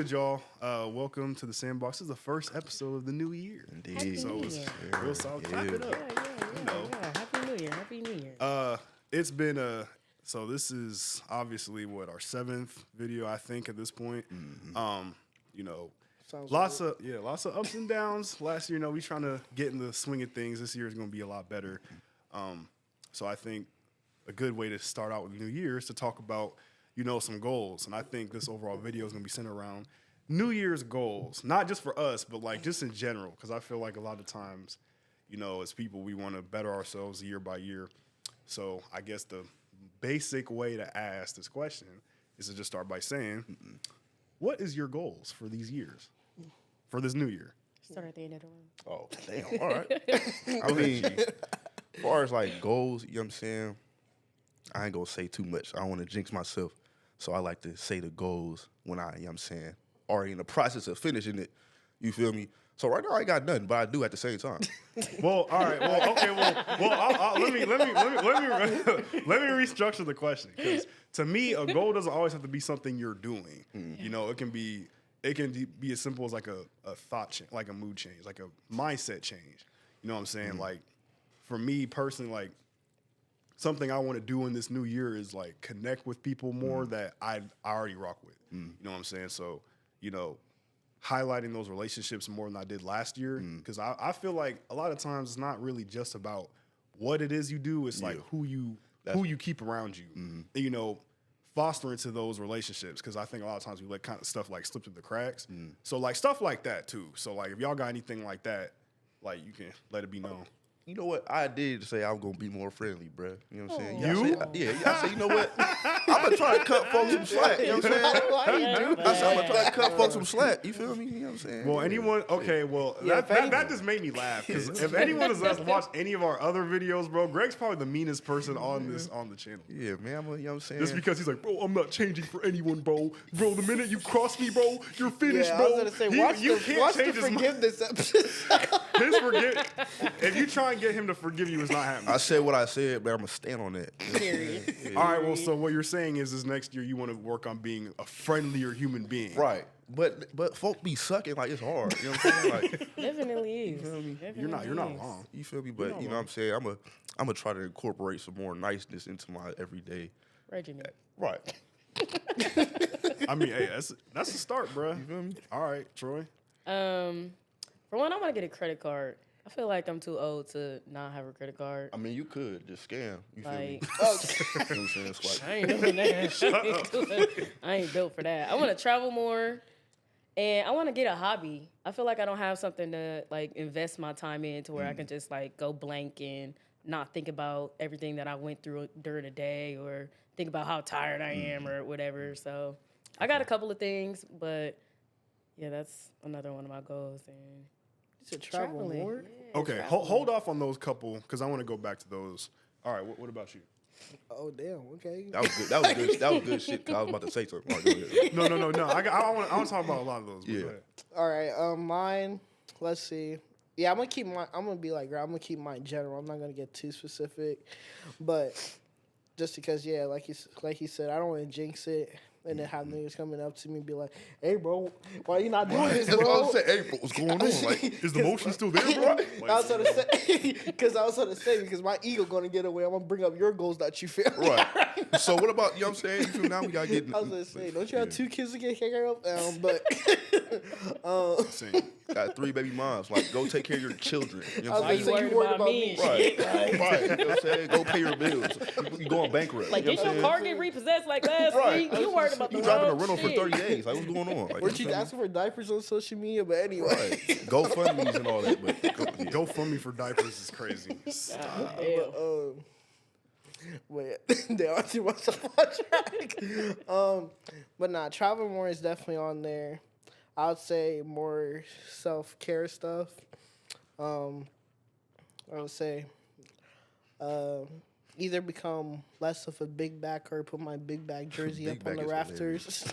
good, y'all? Welcome to the Sandbox. This is the first episode of the new year. Indeed. So it's real solid. Clap it up. Yeah. Happy New Year. Happy New Year. It's been so this is obviously what our 7th video, I think, at this point. You know, lots of ups and downs. Last year, we trying to get in the swing of things. This year is going to be a lot better. So I think a good way to start out with the new year is to talk about, some goals. And I think this overall video is going to be centered around New Year's goals, not just for us, but like just in general. Because I feel like a lot of times, as people, we want to better ourselves year by year. So I guess the basic way to ask this question is to just start by saying, what is your goals for these years, for this new year? Start at the end of the room. Oh, damn. All right. I mean, as far as like goals, you know what I'm saying? I ain't going to say too much. I don't want to jinx myself. So I like to say the goals when already in the process of finishing it. You feel me? So right now I ain't got nothing, but I do at the same time. Well, all right. Well, okay. Let me restructure the question, because to me, a goal doesn't always have to be something you're doing. It can be as simple as like a thought change, like a mood change, like a mindset change. You know what I'm saying? Like for me personally, like something I want to do in this new year is like connect with people more that I already rock with. You know what I'm saying? So, highlighting those relationships more than I did last year, because I feel like a lot of times it's not really just about what it is you do. It's like who you keep around you. And, fostering to those relationships, because I think a lot of times we let kind of stuff like slip through the cracks. So like stuff like that too. So like if y'all got anything like that, like you can let it be known. You know what? I did say I'm going to be more friendly, bro. You know what I'm saying? You? I say, you know what? I'm going to try to cut folks some slack. You know what I'm saying? I said, I'm going to try to cut folks some slack. You feel me? You know what I'm saying? Well, that just made me laugh, because if anyone has watched any of our other videos, bro, Greg's probably the meanest person on the channel. Yeah, man. You know what I'm saying? Just because he's like, bro, I'm not changing for anyone, bro. Bro, the minute you cross me, bro, you're finished, bro. I was going to say, watch the forgiveness episode. If you try and get him to forgive you, it's not happening. I said what I said, but I'm going to stand on that. Period. All right, well, so what you're saying is this next year you want to work on being a friendlier human being. Right. But folk be sucking like it's hard. You know what I'm saying? Like, Definitely is. You feel me? You're not wrong. You feel me? But you know what I'm saying? I'm gonna try to incorporate some more niceness into my everyday. Regimen. Right. I mean, hey, that's a start, bro. You feel me? All right, Troi. For one, I want to get a credit card. I feel like I'm too old to not have a credit card. I mean, you could just scam. You feel me? Like, You know what I'm saying? It's I ain't doing that. I ain't built for that. I want to travel more, and I want to get a hobby. I feel like I don't have something to like invest my time in to where I can just like go blank and not think about everything that I went through during the day, or think about how tired I am or whatever. So I got a couple of things, but yeah, that's another one of my goals. And To travel more? Yeah, Okay, traveling. hold off on those couple, because I want to go back to those. All right, what about you? Oh, damn. Okay. That was good. That was good shit. 'Cause I was about to say something. All right, go ahead. No. I want to talk about a lot of those. Yeah. Go ahead. All right. Mine, let's see. Yeah, I'm going to be like, I'm going to keep mine general. I'm not going to get too specific. But just because, yeah, like he said, I don't want to jinx it. And then have niggas coming up to me and be like, hey, bro, why you not doing this, That's what I bro? was saying. Hey, bro, what's going on? Like, Is the motion still there, bro? I was going to say, because my ego going to get away. I'm going to bring up your goals that you feel. right. So what about, you know what I'm saying? You feel now we got to get. I was going to say, don't you have 2 kids to get care of? But Same. got 3 baby moms. Like, go take care of your children. You know I what was I'm gonna saying? say, you worried about me. Right. Right. You know what I'm saying? Go pay your bills. You going bankrupt. Like, you know did what I'm your saying? car get repossessed like last Right. week? You worried about the You driving a wrong rental for shit. 30 days. Like, what's going on? Like, Weren't you asking for diapers on social media? But anyway. Right. GoFundMe's and all that. But Go fund me for diapers is crazy. Damn. But there are too much on track. But nah, travel more is definitely on there. I would say more self-care stuff. I would say either become less of a big back or put my big bag jersey Big up on bag the is rafters.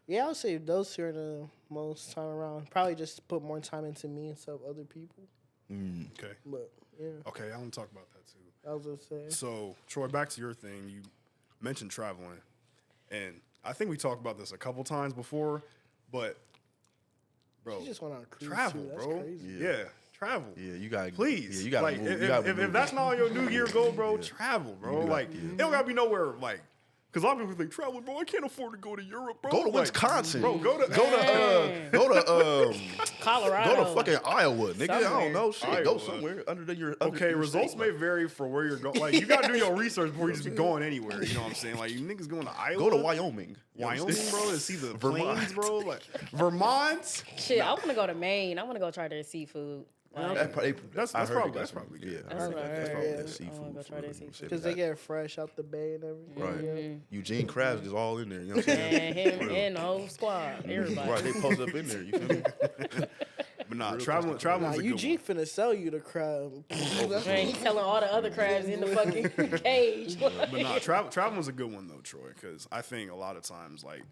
Yeah, I would say those two are the most time around. Probably just put more time into me instead of other people. Okay. But yeah, Okay, I want to talk about that too. I was gonna say. So, Troi, back to your thing. You mentioned traveling, and I think we talked about this a couple times before, but bro, She just went on a cruise travel, too. That's bro. crazy. Yeah, travel. Yeah, you got Please, Yeah, you got like move. if that's not on your New Year goal, bro, travel, bro. Like it don't gotta be nowhere like. Cause a lot of people think travel, bro. I can't afford to go to Europe, bro. Go to Like, Wisconsin, bro. Go to Colorado. go to fucking Iowa, nigga. I Somewhere. don't know shit. Iowa. Go somewhere under your Okay, your results state, may vary for where you're going. Like you gotta do your research before you just be going anywhere. You know what I'm saying? Like you niggas going to Iowa, Go to Wyoming. You Wyoming, understand? bro, to see the Vermont. plains, bro. Like Vermont. Shit, I want to go to Maine. I want to go try their seafood. Like, That's I heard probably- they got that's some- probably yeah, good. I heard That's that's right. probably Yeah. that I seafood. wanna go try their food. seafood. Because they get it fresh out the bay and everything. Right. Yeah. Eugene Krabs is all in there. You know what I'm saying? and him and the whole squad, everybody. Right, they post up in there. You feel me? But nah, Real traveling Nah, is a good Eugene one. finna sell you the crab. Man, he's telling all the other crabs in the fucking cage. But nah, traveling is a good one though, Troy, because I think a lot of times, like,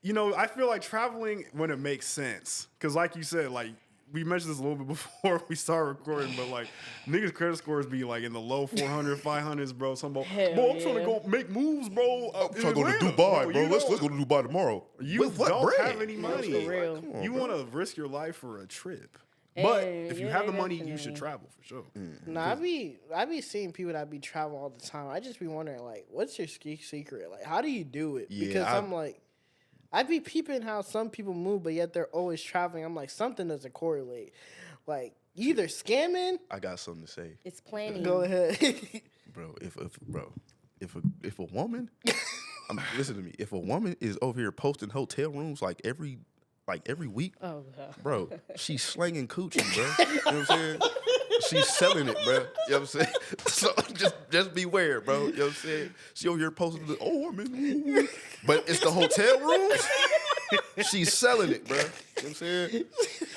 you know, I feel like traveling when it makes sense. Because like you said, like, we mentioned this a little bit before we started recording, but like, niggas' credit scores be like in the low 400, 500s, bro. Some bro, I'm trying to go make moves, bro. I'm trying to go to Dubai, bro. Let's go to Dubai tomorrow. You With what don't bread? have any money. For real. Come on, You bro. want to risk your life for a trip. But And if you yeah, have the money, you definitely. should travel for sure. Nah, I be seeing people that be traveling all the time. I just be wondering, like, what's your secret? Like, how do you do it? Yeah, Because I'm like, I be peeping how some people move, but yet they're always traveling. I'm like, something doesn't correlate. Like, either scamming. I got something to say, It's planning. Go ahead. bro. If a woman, listen to me. If a woman is over here posting hotel rooms like every week, Oh, God. bro, she's slanging coochie, bro. You know what I'm saying? She's selling it, bro. You know what I'm saying? So just beware, bro. You know what I'm saying? She over here posting the but it's the hotel rooms. She's selling it, bro. You know what I'm saying?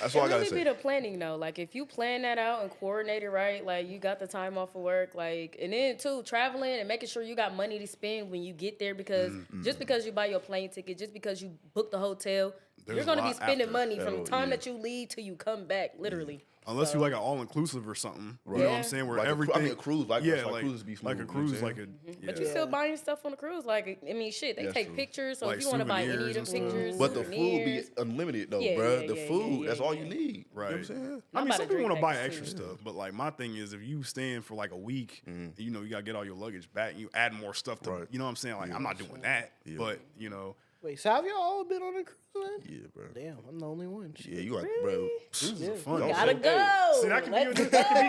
That's all I It gotta really be say. the planning though. Like if you plan that out and coordinate it right, like you got the time off of work, like and then too traveling and making sure you got money to spend when you get there because just because you buy your plane ticket, just because you book the hotel, There's you're a gonna be lot spending after. money from Hell, the time yeah. that you leave till you come back, literally. Unless you So- like an all-inclusive or something. You know what Yeah. I'm saying? Where Like everything... a cruise, like yeah, like cruises be smooth, like a you know cruise, what I'm like saying? a... But yeah. you still buying stuff on the cruise. Like I mean, shit, they That's take true. pictures. So Like if you want to buy any of souvenirs them and stuff. pictures, But the food be souvenirs, unlimited though, Yeah, bro. yeah, The yeah, food, yeah, that's yeah, all yeah. you need. Right. You know what I'm saying? I mean, I'm about some to people want to drink buy next extra too. stuff, but like my thing is, if you staying for like a week, you know, you gotta get all your luggage back. And you add more stuff to, Right. you know what I'm saying? Like I'm not doing that, but you know, Wait, so have y'all all been on a cruise, man? Yeah, bro. Damn, I'm the only one. Yeah, you got, bro. cruises are fun. Don't gotta say- go. See, that could Let's be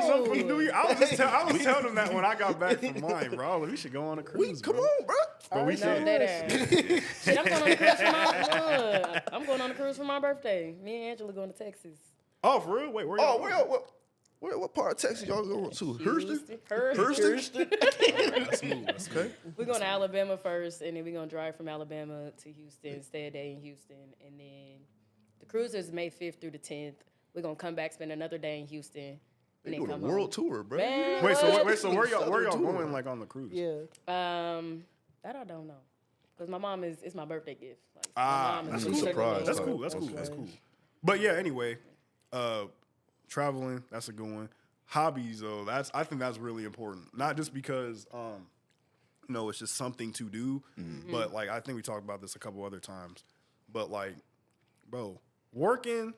something for the go. New Year. I was telling them that when I got back from mine, bro. I was like, we should go on a cruise. Come bro. on, bro. Bro, we No, should. that ass. Shit, I'm going on a cruise for my I'm going on a cruise for my birthday. Me and Angela going to Texas. Oh, for real? Wait, where Oh, y'all? what part of Texas y'all going to? Houston? Houston. That's smooth. That's smooth. Okay. We're going to Alabama first, and then we're going to drive from Alabama to Houston, stay a day in Houston, and then the cruise is May 5th through the 10th. We're going to come back, spend another day in Houston, and You then doing a come world home. tour, bro. Man, Wait, what? so where y'all Southern tour. going like on the cruise? Yeah. That I don't know. Because my mom it's my birthday gift. Like, Ah, my mom that's is a cool. Surprise. That's Oh, cool. That's cool. okay. That's cool. But yeah, anyway, traveling, that's a good one. Hobbies though, I think that's really important. Not just because you know, it's just something to do, but like I think we talked about this a couple other times. But like, bro, working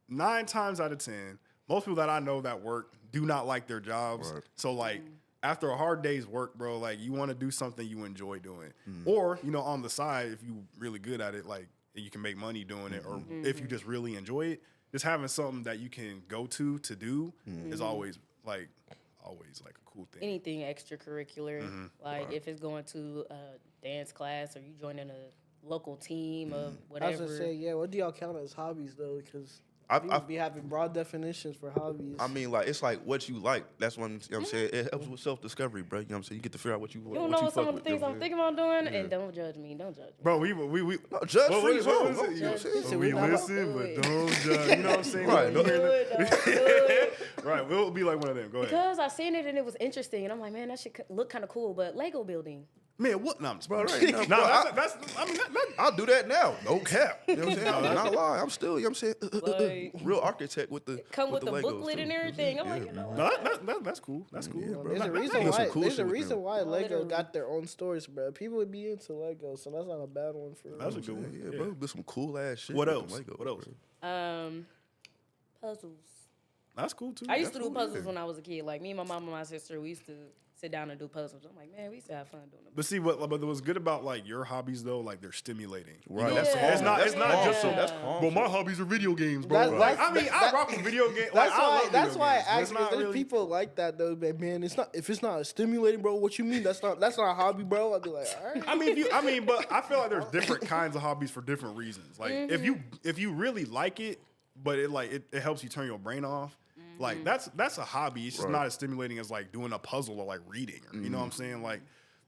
9 times out of 10, most people that I know that work do not like their jobs. Right. So like after a hard day's work, bro, like you want to do something you enjoy doing. Or, you know, on the side, if you really good at it, like you can make money doing it, or if you just really enjoy it, just having something that you can go to do is always like a cool thing. Anything extracurricular, like if it's going to a dance class or you joining a local team of I was whatever. gonna say, yeah. What do y'all count as hobbies though? Because I've- people be having broad definitions for hobbies. I mean, like, it's like what you like. That's what you know what I'm saying. It helps with self-discovery, bro. You know what I'm saying? You get to figure out what you you don't what know you some fuck of the with, things you know I'm what thinking about doing, and don't judge me. Don't judge me. Bro, we No, judge what free is zone. it? No, You know what I'm saying? Judge- We Don't listen, do it. but don't judge. You know what I'm saying? Right, We no. hear Do the- it, don't do it. Right, we'll be like one of them. Go ahead. Because I seen it and it was interesting, and I'm like, man, that shit look kind of cool. But Lego building, Man, what? No, I'm just Bro, playing. right, No, bro, that's I mean, I'll do that now. No cap. You know what I'm saying? I'm not lying. I'm still, you know what I'm saying? Like, Real architect with the come with the Legos booklet too, and you know what I'm everything. saying? I'm like, Yeah, you know, no, that's cool. That's cool. bro. There's a That- reason got some why. cool There's shit a with reason them. why Lego Literally. got their own stories, bro. People would be into Lego, so that's not a bad one for. That's a good one. Yeah, bro. There's some cool ass shit. What with else? them Legos, What else? bro. puzzles. That's cool too. I used to That's do cool, puzzles yeah. when I was a kid. Like me and my mom and my sister, we used to sit down and do puzzles. I'm like, man, we used to have fun doing them. But see, but what's good about like your hobbies though, like they're stimulating. Right. You know, That's Yeah. calm. it's not That's just calm. so. That's calm. Well, my hobbies are video games, bro. That's- Like, that's- I mean, I rock with video games. That's Like, I why. love That's video why I games, but asked. it's Because not there's really- people like that though. But man, it's not. If it's not stimulating, bro, what you mean? That's not a hobby, bro. I'd be like, all right. But I feel like there's different kinds of hobbies for different reasons. Like if you really like it, but it helps you turn your brain off. Like that's a hobby. It's just not as stimulating as like doing a puzzle or like reading. Or, you know what I'm saying? Like,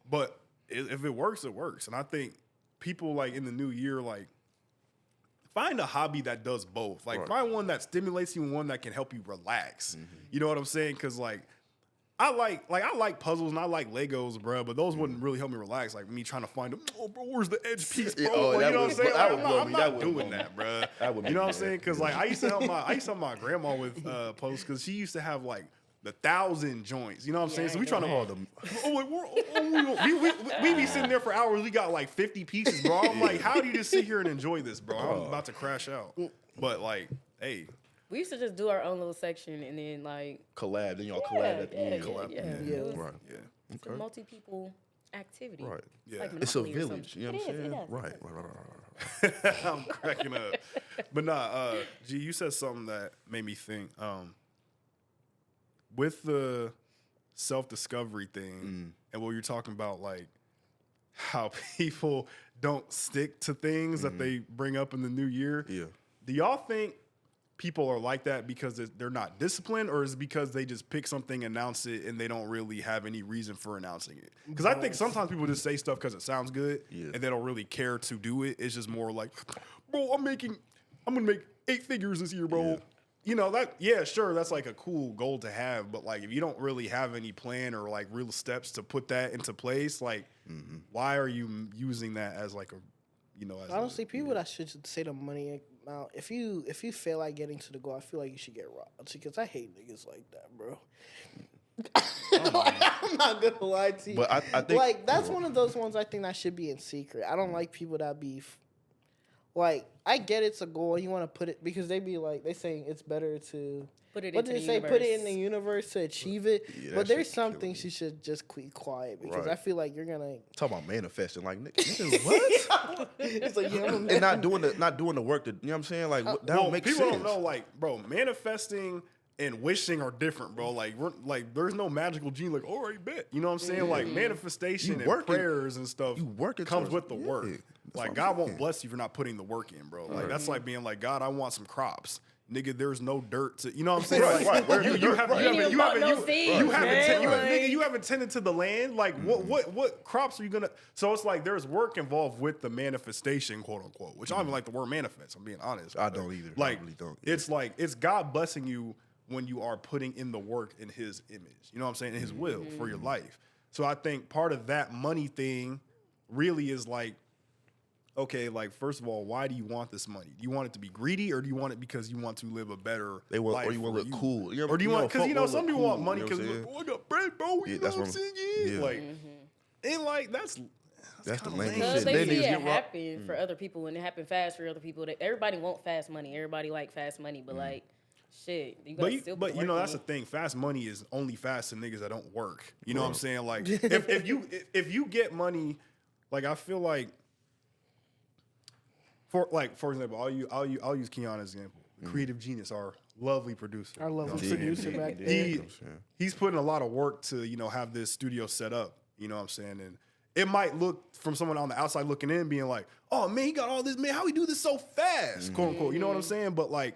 but if it works, it works. And I think people like in the new year, like find a hobby that does both. Like find one that stimulates you and one that can help you relax. You know what I'm saying? Because like I like puzzles and I like Legos, bro, but those wouldn't really help me relax. Like me trying to find them. Oh, bro, where's the edge piece, bro? Yeah, oh, Like, that you know what I'm would- saying? that Like, would blow I'm me. not That would doing blow me. that, bro. That would You know what I'm be saying? Because like I used to help my grandma with puzzles because she used to have like the 1,000 joints. You know what I'm saying? So we trying to Oh, the- we be sitting there for hours. We got like 50 pieces, bro. I'm like, how do you just sit here and enjoy this, bro? I'm about to crash out. But like, hey. We used to just do our own little section and then like collab. Then y'all collab at the end. yeah. Yeah. It was Right. Yeah. It's a multi-people activity. Right. It's Yeah. like It's a Monopoly or village. something. You know what I'm It is, saying? it is. Right. I'm cracking up. But nah, G, you said something that made me think. With the self-discovery thing and what you're talking about, like how people don't stick to things that they bring up in the new year. Yeah. Do y'all think people are like that because they're not disciplined, or is it because they just pick something, announce it, and they don't really have any reason for announcing it? Because I think sometimes people just say stuff because it sounds good, and they don't really care to do it. It's just more like, bro, I'm gonna make 8 figures this year, bro. Yeah. You know that? Yeah, sure, that's like a cool goal to have, but like if you don't really have any plan or like real steps to put that into place, like why are you using that as like a, you know? As Honestly, people that should say the money amount. If you feel like getting to the goal, I feel like you should get robbed because I hate niggas like that, bro. I'm not gonna lie to you. But I think like that's one of those ones I think that should be in secret. I don't like people that be like, I get it's a goal. You want to put it because they be like they saying it's better to Put it what into did the they say? universe. Put it in the universe to achieve it. Yeah, But that there's shit some killing things me. you should just keep quiet because Right. I feel like you're gonna. talking about manifesting, like nigga, what? It's like yeah, I'm And not doing the work that, you know what I'm saying? Like that don't make people sense. don't know, like, bro, manifesting and wishing are different, bro. Like, there's no magical gene. Like, all right, bet. You know what I'm saying? Like, manifestation You and working- prayers and stuff you working comes towards- with the yeah, work. that's Like, what God I'm won't saying. bless you if you're not putting the work in, bro. Like, that's like being like, God, I want some crops. Nigga, there's no dirt to, you know what I'm saying? Right, Like, right. you haven't even bought no seeds, man. nigga, you haven't tended to the land. Like, what crops are you gonna? So it's like there's work involved with the manifestation, quote unquote. Which I don't even like the word manifest. I'm being honest. I don't either. I Like, really don't. it's like it's God blessing you when you are putting in the work in His image. You know what I'm saying? In His will for your life. So I think part of that money thing really is like, okay, like first of all, why do you want this money? Do you want it to be greedy, or do you want it because you want to live a better They want, life or you want for to look cool. You know, or do you want, because folk you know, wanna some look people cool, want money you know because what I'm saying? I got bread, bro. You Yeah, know that's what I'm what saying? I'm- yeah. Like, and like That's the kinda lame lame. Because shit. they Then see niggas it get robbed. happen for other people and it happen fast for other people. That everybody want fast money. Everybody like fast money, but like, shit, you gotta still put but you know work that's the in. thing. Fast money is only fast to niggas that don't work. You know what I'm saying? Like if you get money, like I feel like for example, I'll use Keon as an example. Creative genius, our lovely producer. I love You know the what I'm saying? producer back Yeah. there. You know what I'm saying? He's putting a lot of work to, you know, have this studio set up. You know what I'm saying? And it might look from someone on the outside looking in, being like, "Oh man, he got all this, man. How he do this so fast?" "Quote unquote." You know what I'm saying? But like,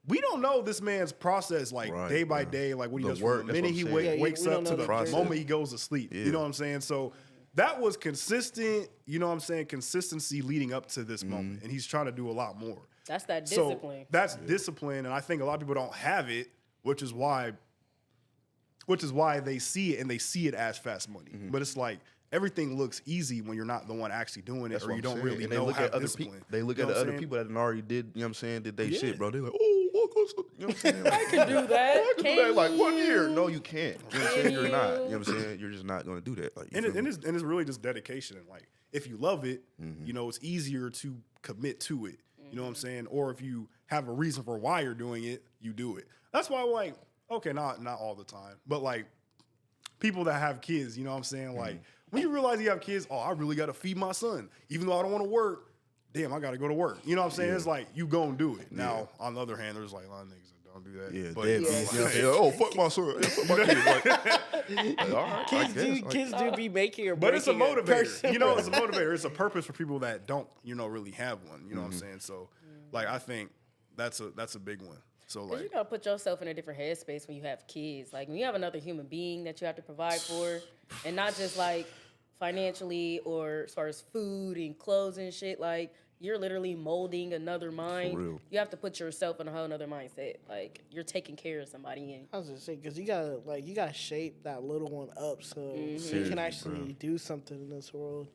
we don't know this man's process, like Right, day by right. day, like what he The does work, from the that's minute what he I'm saying. Yeah, wakes we don't up to know the the process. moment he goes to sleep. Yeah. You know what I'm saying? So that was consistent. You know what I'm saying? Consistency leading up to this moment, and he's trying to do a lot more. That's that So discipline. that's discipline, and I think a lot of people don't have it, which is why they see it and they see it as fast money. But it's like everything looks easy when you're not the one actually doing it, That's or what you I'm don't saying. really And they know look how at other discipline. people. They look You at know the what other I'm people that done already did. You know what I'm saying? Did they Yeah. shit, bro? They're like, oh, you know what I'm saying? I can do that. I can do that in like 1 year. Can No, you? you can't. You know what I'm saying? You're not. You know what I'm saying? You're just not going to do that. Like, you And, feel me? it's really just dedication. And like, if you love it, you know, it's easier to commit to it. You know what I'm saying? Or if you have a reason for why you're doing it, you do it. That's why, like, okay, not all the time, but like people that have kids, you know what I'm saying? Like, when you realize you have kids, oh, I really got to feed my son, even though I don't want to work. Damn, I got to go to work. You know what I'm saying? Yeah. It's like you go and do it. Now, on the other hand, there's like a lot of niggas that don't do that. Yeah, but deadbeats. like, You know what I'm saying? Oh, fuck my son. Yeah, fuck my kids. Like, all right, Kids do be making or But it's a breaking motivator. person. You know, it's a motivator. It's a purpose for people that don't, you know, really have one. You know what I'm saying? So, like, I think that's a big one. So, 'Cause like, you gotta put yourself in a different headspace when you have kids. Like when you have another human being that you have to provide for, and not just like financially or as far as food and clothes and shit. Like you're literally molding another mind. real. You have to put yourself in a whole other mindset. Like you're taking care of somebody. And I was just saying, because you gotta shape that little one up so you Seriously, can actually bro. do something in this world.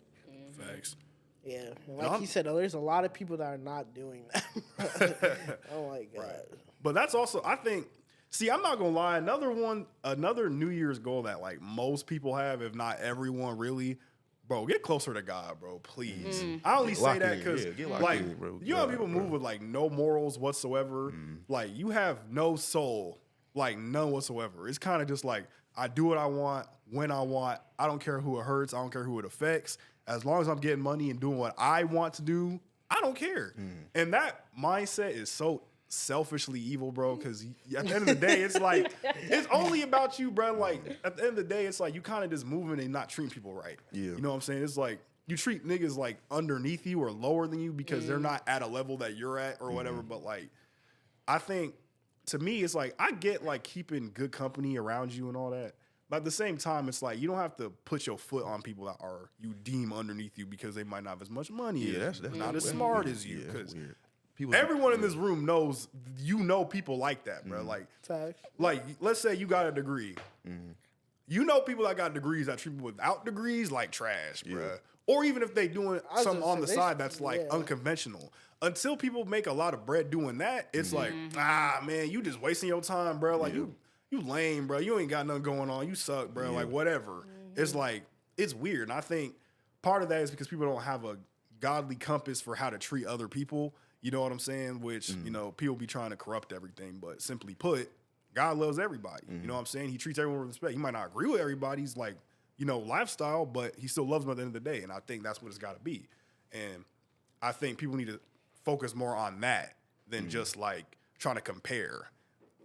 facts. Yeah, and like he said, though, there's a lot of people that are not doing that. Oh my god. But that's also, I think, see, I'm not gonna lie, another New Year's goal that like most people have, if not everyone really, bro, get closer to God, bro, please. I only Get say locked that in, because, yeah, get locked like, in, bro. you know how God, people bro. move with like no morals whatsoever. Like, you have no soul, like none whatsoever. It's kind of just like, I do what I want, when I want. I don't care who it hurts. I don't care who it affects. As long as I'm getting money and doing what I want to do, I don't care. And that mindset is so selfishly evil, bro, because at the end of the day, it's like, it's only about you, bro. Like, at the end of the day, it's like you kind of just moving and not treating people right. Yeah. You know what I'm saying? It's like you treat niggas like underneath you or lower than you because they're not at a level that you're at or whatever. But like, I think to me, it's like I get like keeping good company around you and all that. But at the same time, it's like you don't have to put your foot on people that are you deem underneath you because they might not have as much money. Yeah, as that's you, not as weird. smart as you. Yeah, that's Because weird. People everyone in this room knows you know people like that, bro. Facts. Like let's say you got a degree. You know people that got degrees that treat people without degrees like trash, bro. Or even if they doing was something gonna on the say, side that's like yeah. unconventional. Until people make a lot of bread doing that, it's like, man, you just wasting your time, bro. Like you lame, bro. You ain't got nothing going on. You suck, bro. Like whatever. It's like it's weird. And I think part of that is because people don't have a godly compass for how to treat other people. You know what I'm saying? Which, you know, people be trying to corrupt everything. But simply put, God loves everybody. You know what I'm saying? He treats everyone with respect. He might not agree with everybody's like, you know, lifestyle, but he still loves them at the end of the day. And I think that's what it's got to be. And I think people need to focus more on that than just like trying to compare.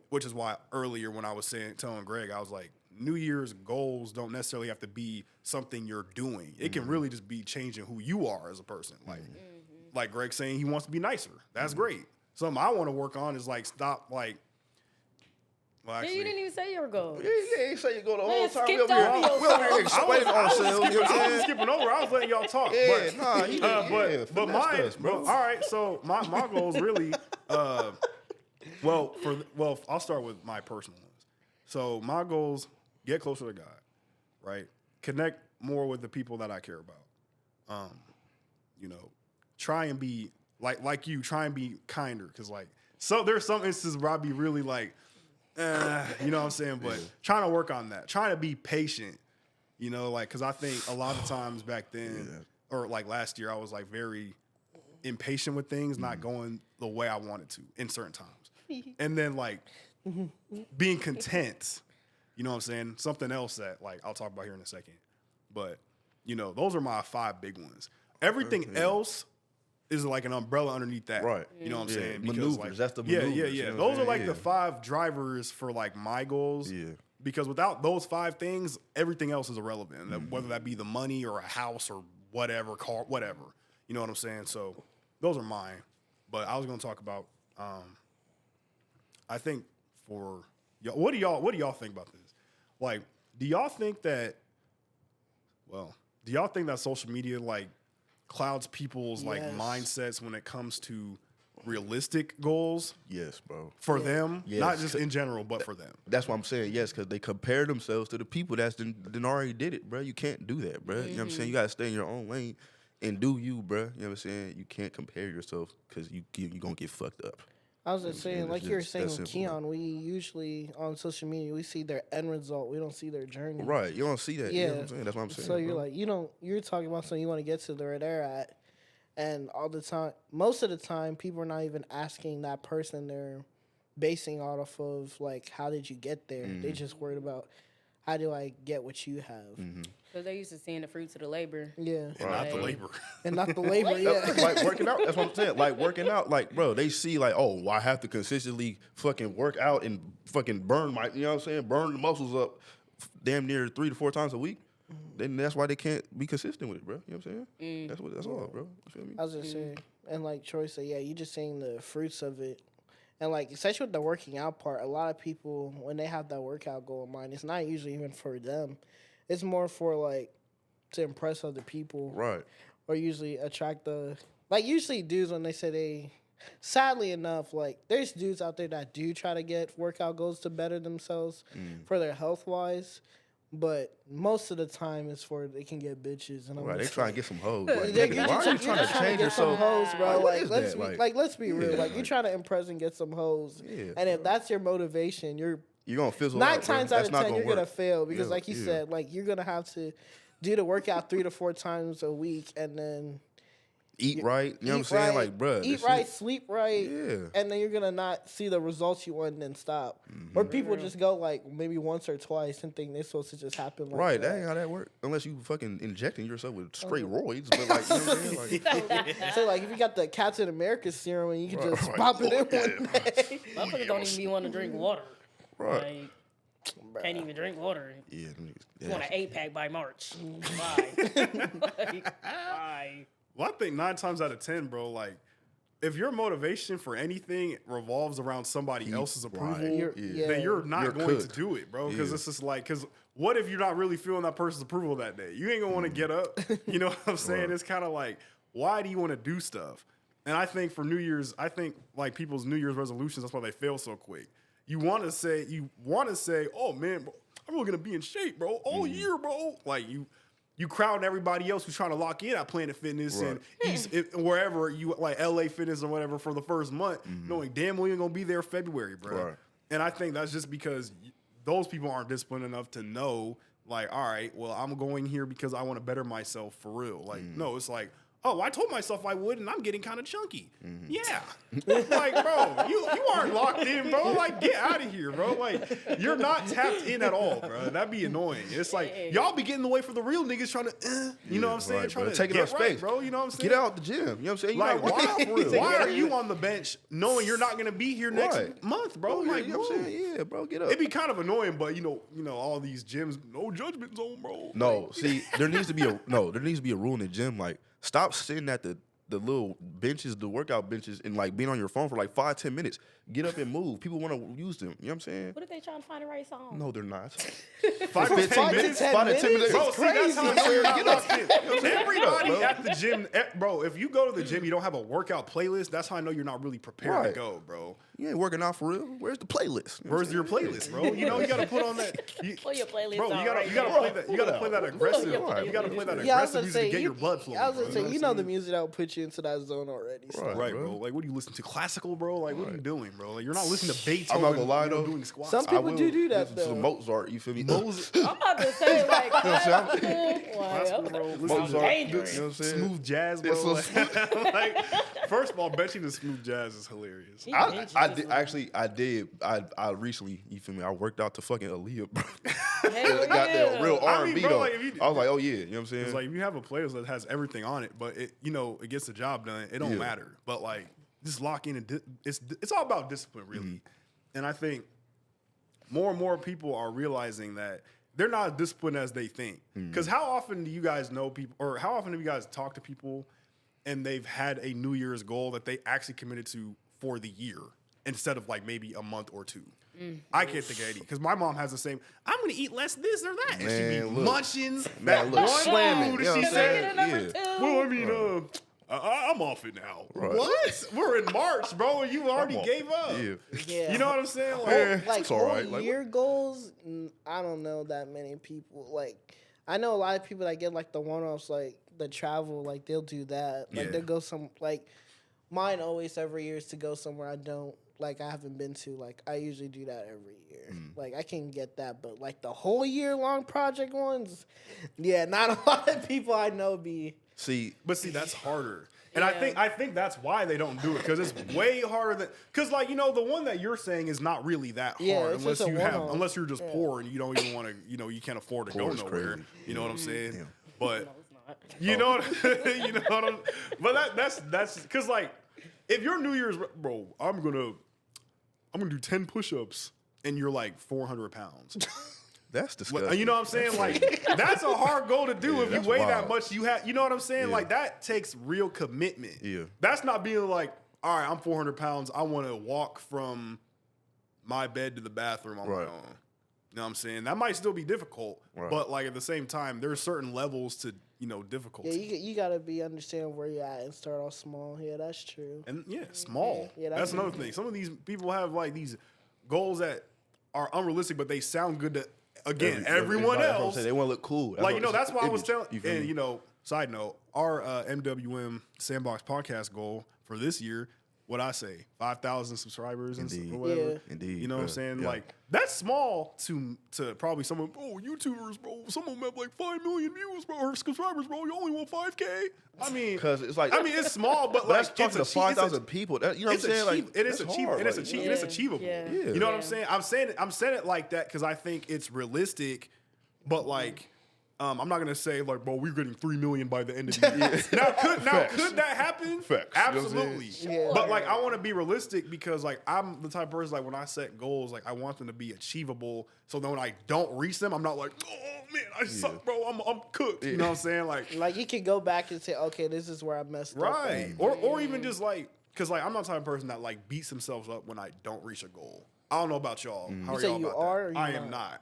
Which is why earlier when I was telling Greg, I was like, New Year's goals don't necessarily have to be something you're doing. It can really just be changing who you are as a person. Like Greg saying he wants to be nicer. That's great. Something I want to work on is like stop like. Well, yeah, actually, you didn't even say your goal. Yeah, ain't say you go the whole Man, time. skipped We over over here yourself. explaining ourselves. You know what I I'm was saying? skipping over. I was letting y'all talk. Yeah, but, nah, he but finessed mine, us, bro. all right. So my goals really, well, I'll start with my personal ones. So my goals: get closer to God, right? Connect more with the people that I care about. You know, try and be like you. Try and be kinder, because like there's some instances where I'll be really like, you know what I'm saying? But trying to work on that. Trying to be patient. You know, like, because I think a lot of times back then, or like last year, I was like very impatient with things, not going the way I wanted to in certain times. And then like being content, you know what I'm saying? Something else that like I'll talk about here in a second. But, you know, those are my 5 big ones. Everything else is like an umbrella underneath that. Right. You know what I'm saying? Maneuvers. Like, That's the yeah. maneuvers, you know what Those I'm are like saying? the 5 drivers for like my goals. Yeah. Because without those 5 things, everything else is irrelevant. Whether that be the money or a house or whatever, car, whatever. You know what I'm saying? So those are mine. But I was going to talk about, I think for y'all, what do y'all think about this? Like, do y'all think that social media like clouds people's like Yes. mindsets when it comes to realistic goals Yes, bro. for them, Yes. not just in general, but for them. That's what I'm saying. Yes, because they compare themselves to the people that's done already did it, bro. You can't do that, bro. You know what I'm saying? You gotta stay in your own lane and do you, bro. You know what I'm saying? You can't compare yourself because you gonna get fucked up. I was just saying, like you were saying That's with simple, Keon, we usually on social media we see their end result. We don't see their journey. Right. You don't see that. Yeah. You know what I'm saying? That's what I'm saying. So you're bro. like, you're talking about something you want to get to where they're at, and all the time, most of the time, people are not even asking that person. They're basing off of like, how did you get there? They just worried about how do I get what you have. Because they used to seeing the fruits of the labor. Yeah, And not the Right. labor. and not the labor. Yeah, Like working out, that's what I'm saying. Like working out, like, bro, they see like, oh, well, I have to consistently fucking work out and fucking burn my, you know what I'm saying? Burn the muscles up damn near 3 to 4 times a week. Then that's why they can't be consistent with it, bro. You know what I'm saying? That's all, bro. You feel me? I was just saying, and like Troi said, yeah, you just seeing the fruits of it. And like, especially with the working out part, a lot of people, when they have that workout goal in mind, it's not usually even for them. It's more for like to impress other people, Right. or usually attract usually dudes when they say they. Sadly enough, like there's dudes out there that do try to get workout goals to better themselves for their health wise, but most of the time it's for they can get bitches. And I'm Right. They just trying to get some hoes. like, Like, you're nigga, why are you trying to change get some yourself? hoes, bro. Like, what Like, is let's that? be, let's be real. Yeah, Like, you're like- trying to impress and get some hoes, Yeah, and if that's your motivation, you're You're gonna fizzle 9 out, bro. times out That's of not 10 you're gonna work. fail because, Yeah, like you yeah. said, like you're gonna have to do the workout 3 to 4 times a week, and then Eat right. You know what I'm eat saying? right, Like, bro. eat right, sleep right, Yeah. and then you're gonna not see the results you want and then stop. Or people just go like maybe once or twice and think they're supposed to just happen like Right, that. that ain't how that work. Unless you fucking injecting yourself with straight roids, but like, you know what I'm saying? Like, So like if you got the Captain America serum and you can just Right. pop it in one day. Motherfuckers don't even be want to drink water. right. Like, can't even drink water. Yeah, them niggas- You want yeah. an 8-pack by March. Bye. Like, bye. Well, I think 9 times out of 10, bro, like, if your motivation for anything revolves around somebody else's approval, yeah. then you're not You're going cooked. to do it, bro. Because Yeah. it's just like, because what if you're not really feeling that person's approval that day? You ain't gonna want to get up. You know what I'm saying? Right. It's kind of like, why do you want to do stuff? And I think for New Year's, I think like people's New Year's resolutions, that's why they fail so quick. You want to say, oh man, bro, I'm really gonna be in shape, bro, all year, bro. Like you crowd everybody else who's trying to lock in at Planet Fitness Right. and wherever you like LA Fitness or whatever for the first month, knowing damn well you're gonna be there February, bro. Right. And I think that's just because those people aren't disciplined enough to know, like, all right, well, I'm going here because I want to better myself for real. Like, no, it's like, oh, I told myself I would, and I'm getting kind of chunky. Yeah. Like, bro, you aren't locked in, bro. Like, get out of here, bro. Like, you're not tapped in at all, bro. That'd be annoying. It's like, y'all be getting in the way for the real niggas trying to, you know what I'm saying? Right, Trying bro. to Taking get up right, space. bro. You know what I'm saying? Get out the gym. You know what I'm saying? You Like, not working out for real. why are you on the bench knowing you're not going to be here next Right. month, bro? Bro, Like, you know what I'm bro. saying? Yeah, bro, get up. It'd be kind of annoying, but you know, all these gyms, no judgment zone, bro. No, see, there needs to be a rule in the gym. Like, stop sitting at the little benches, the workout benches, and like being on your phone for like 5-10 minutes. Get up and move. People want to use them. You know what I'm saying? What if they trying to find the right song? No, they're not. 5 to 10 5 minutes. to 10 5 to 10 minutes. Bro, It's see, that's how I know you're not Get up. locked in. Everybody bro. at the gym, bro, if you go to the gym, you don't have a workout playlist, that's how I know you're not really prepared Right. to go, bro. You ain't working out for real. Where's the playlist? You know what Where's I'm your saying? playlist, bro? You know, you gotta put on that. Pull your playlist Bro, on you gotta right play now. that. You gotta play that aggressive. Right. You gotta play that Yeah, I was aggressive gonna music say to get your blood flowing. I was bro. gonna say, what you I'm know the saying? music that will put you into that zone already. So. Right. Right, bro. bro. Like, what are you listening to? Classical, bro? Like, what are you doing, bro? Like, you're not listening to Beethoven. I'm not gonna lie, you know, though. doing squats. Some I people will do that, listen to though. Mozart. You feel me? I'm about to say, like, what Classical, bro. sounds Listen to dangerous. You know what I'm saying? smooth jazz, bro. It's Like, first of all, betting the smooth jazz is hilarious. I recently, you feel me? I worked out to fucking Aaliyah, bro. Hell Got that real I R&B mean, bro, though. like, if you- I was like, oh yeah, you know what I'm saying? It's like if you have a playlist that has everything on it, but it, it gets the job done. It don't Yeah. matter. But like, just lock in and it's all about discipline, really. And I think more and more people are realizing that they're not as disciplined as they think. Because how often do you guys know people, or how often have you guys talked to people and they've had a New Year's goal that they actually committed to for the year instead of like maybe a month or two? I can't think of any because my mom has the same. I'm gonna eat less this or that, and she Man, be look. munching Man, that look, one slamming, food. you know She what I'm said, saying? Yeah. "Well, I mean, I'm off it now. Right. What? We're in March, bro, and you already gave up. Yeah. Yeah. You know what I'm saying? Like it's all right. whole Like, year goals, I don't know that many people. Like, I know a lot of people that get like the one-offs, like the travel, like they'll do that. Like Yeah. they'll go like mine always every year is to go somewhere I haven't been to. Like I usually do that every year. Like I can get that, but like the whole year long project ones, yeah, not a lot of people I know be. But that's harder. And Yeah. I think that's why they don't do it, because it's way harder than, because like, you know, the one that you're saying is not really that hard, Yeah, it's unless just a you have, one-off. unless you're just poor and you don't even want to, you know, you can't afford to go Poor is nowhere. crazy. You know what I'm saying? Yeah. But No, it's not. you know what, you know what I'm, but that's because like, if your New Year's, bro, I'm gonna do 10 push-ups and you're like 400 pounds. that's disgusting. You know what I'm saying? Like, that's a hard goal to do if you that's weigh that wild. much. You know what I'm saying? Yeah. Like, that takes real commitment. Yeah. That's not being like, all right, I'm 400 pounds. I want to walk from my bed to the bathroom on my Right. own. You know what I'm saying? That might still be difficult, Right. but like at the same time, there's certain levels to, difficulty. Yeah, you gotta understand where you're at and start off small. Yeah, that's true. And small. Yeah, that's that's another thing. Some of these people have like these goals that are unrealistic, but they sound good to everyone Everybody, that's what I'm else. saying. They want to look cool. Like, that's why I was telling, You feel and me? side note, our MWM Sandbox podcast goal for this year, what I say, 5,000 subscribers and Indeed. or whatever. Yeah. Indeed, You know what I'm bro. saying? Yeah. Like, that's small to probably someone, YouTubers, bro, some of them have like 5 million views, bro, or subscribers, bro. You only want 5K? I mean, Because it's like, it's small, but but like, that's talking to 5,000 people. That, you know what I'm saying? Like, it is that's achievable. hard, It is like, achievable. It is Yeah. achievable. Yeah. You know what I'm Yeah. saying? I'm saying it like that because I think it's realistic, but like, I'm not gonna say like, bro, we're getting 3 million by the end of the year. Now, could that happen? Facts. You know what I'm Absolutely. saying? Yeah. But like, I want to be realistic because like, I'm the type of person like when I set goals, like I want them to be achievable. So then when I don't reach them, I'm not like, oh man, I suck, bro. I'm cooked. You know what I'm saying? Like you can go back and say, okay, this is where I messed up. Right. Or even just like, because like I'm not the type of person that like beats themselves up when I don't reach a goal. I don't know about y'all. How You are say y'all you about are that? or you I am not? not.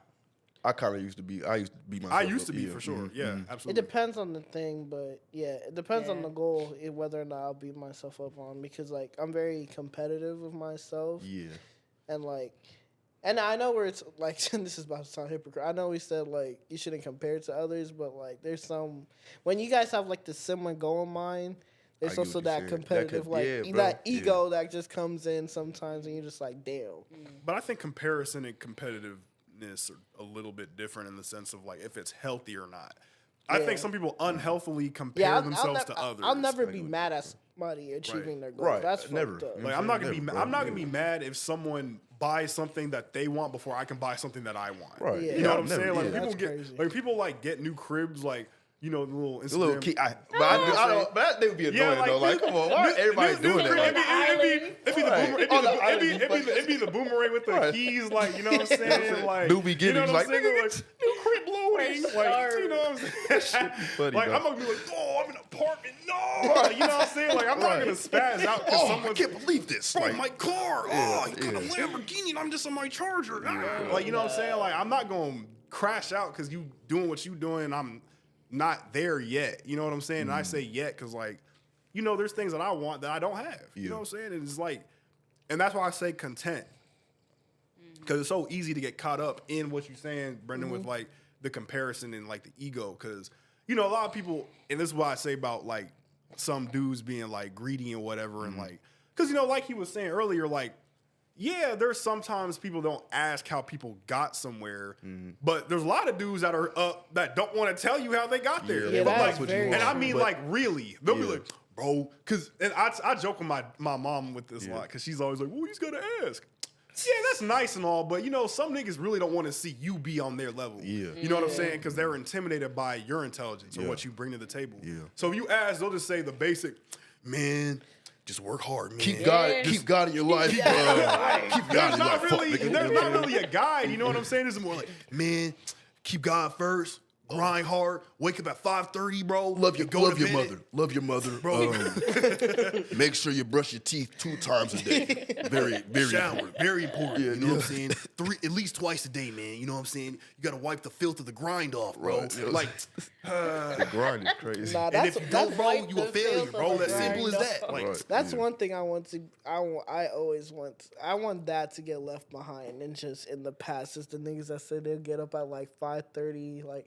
I kind of used to be. I used to be myself. I used to be yeah. for sure. Yeah, It absolutely. depends on the thing, but yeah, it depends on Yeah. the goal whether or not I'll beat myself up on, because like I'm very competitive with myself. Yeah. And like, and I know where it's like, this is about to sound hypocrite. I know we said like you shouldn't compare it to others, but like there's some, when you guys have like the similar goal in mind, there's I get also what you're that saying. competitive, Yeah, bro. that ego that just comes in sometimes, and you're just like, damn. But I think comparison and competitiveness are a little bit different in the sense of like if it's healthy or not. I Yeah. think some people unhealthily compare Yeah, themselves to others. I'll never be mad at somebody achieving their goal. Right. That's Never. fucked up. Like I'm not gonna Never, be. bro. I'm not gonna be mad if someone buys something that they want before I can buy something that I want. Right. Yeah. You know what I'm Never, saying? Like yeah. people That's get crazy. like people like get new cribs, like the little Instagram. The little key. But that would be annoying though. Like, come on, why everybody doing that? Like, It'd be the boomerang with the Right. keys, like you know what I'm saying, like New beginnings, you know what I'm like, saying? Like new crib loading, like you know what I'm saying. funny, Like though. I'm gonna be like, oh, I'm in an apartment, no, like, you know what I'm saying? Like I'm not Right. gonna spaz out because Oh, I someone's can't believe this. bro, Like, my car. Oh, you got a yeah. Lamborghini and I'm just on my Charger. Like, you know what I'm saying? Like, I'm not going to crash out because you doing what you doing and I'm not there yet. You know what I'm saying? And I say yet because, like, there's things that I want that I don't have. You know what I'm saying? And it's like, and that's why I say content. Because it's so easy to get caught up in what you're saying, Brendan, with, like, the comparison and, like, the ego. Because, a lot of people, and this is why I say about, like, some dudes being, like, greedy and whatever. And, like, because, like he was saying earlier, like, yeah, there's sometimes people don't ask how people got somewhere, but there's a lot of dudes that are up that don't want to tell you how they got there. Yeah, But, that's like, very and I true. mean, But- like, really, they'll be Yeah. like, bro, because, and I joke with my mom with this a lot, because she's always like, well, you just got to ask. Yeah, that's nice and all, but, some niggas really don't want to see you be on their level. Yeah. You know what I'm saying? Because they're intimidated by your intelligence or Yeah. what you bring to the table. Yeah. So if you ask, they'll just say the basic, man, just work hard, man. keep God in your life. Keep God There's in your not life. Fuck, really, nigga. there's not really a guide. You know what I'm saying? It's more like, man, keep God first. grind hard, wake up at 5:30, bro. Love your bed. mother. Love your mother. Bro. Make sure you brush your teeth 2 times a day. Very, very Shower, important. very important. Yeah, you know what I'm yeah. saying? At least twice a day, man. You know what I'm saying? You gotta wipe the filth of the grind off, bro. Right, yeah. Like, The grind is crazy. Nah, and that's, if you don't, bro, wipe you the a failure, filth bro. of the As simple as grind that. off. Like, Right. That's Yeah. one thing I want to. I always want. I want that to get left behind. And just in the past, just the niggas that say they'll get up at like 5:30, like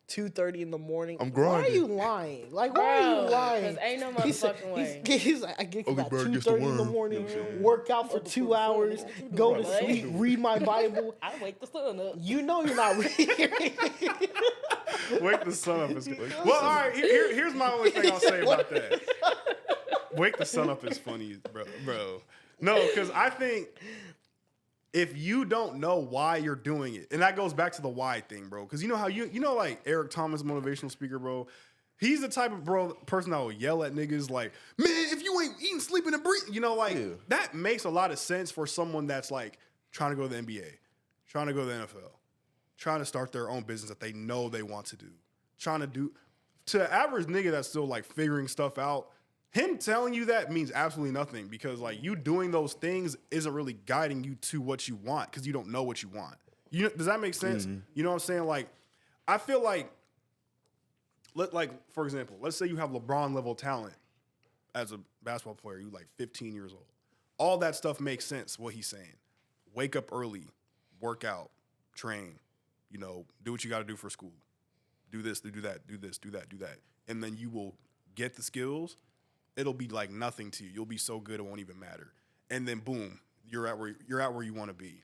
2:30 in the morning. I'm Why are grinding. you lying? Like, why are you lying? Because ain't no He said- motherfucking way. He's like, I get up Ugly at bird gets the 2:30 in the worm. morning, work out for 2 hours, go to Right. sleep, read my Bible. I wake the sun up. You know you're not reading. wake the sun up is good. Well, all right, here's my only thing I'll say about that. Wake the sun up is funny, bro. No, because I think if you don't know why you're doing it, and that goes back to the why thing, bro. Because you know how you know like Eric Thomas, motivational speaker, bro. He's the type of person that will yell at niggas like, man, if you ain't eating, sleeping, and breathing, you know, like that makes a lot of sense for someone that's like trying to go to the NBA, trying to go to the NFL, trying to start their own business that they know they want to do, trying to do. To the average nigga that's still like figuring stuff out, him telling you that means absolutely nothing because like you doing those things isn't really guiding you to what you want because you don't know what you want. Does that make sense? You know what I'm saying? Like, I feel like, for example, let's say you have LeBron level talent as a basketball player, you like 15 years old. All that stuff makes sense, what he's saying. Wake up early, work out, train, do what you got to do for school. Do this, do that, do this, do that, do that. And then you will get the skills. It'll be like nothing to you. You'll be so good it won't even matter. And then boom, you're at where you want to be.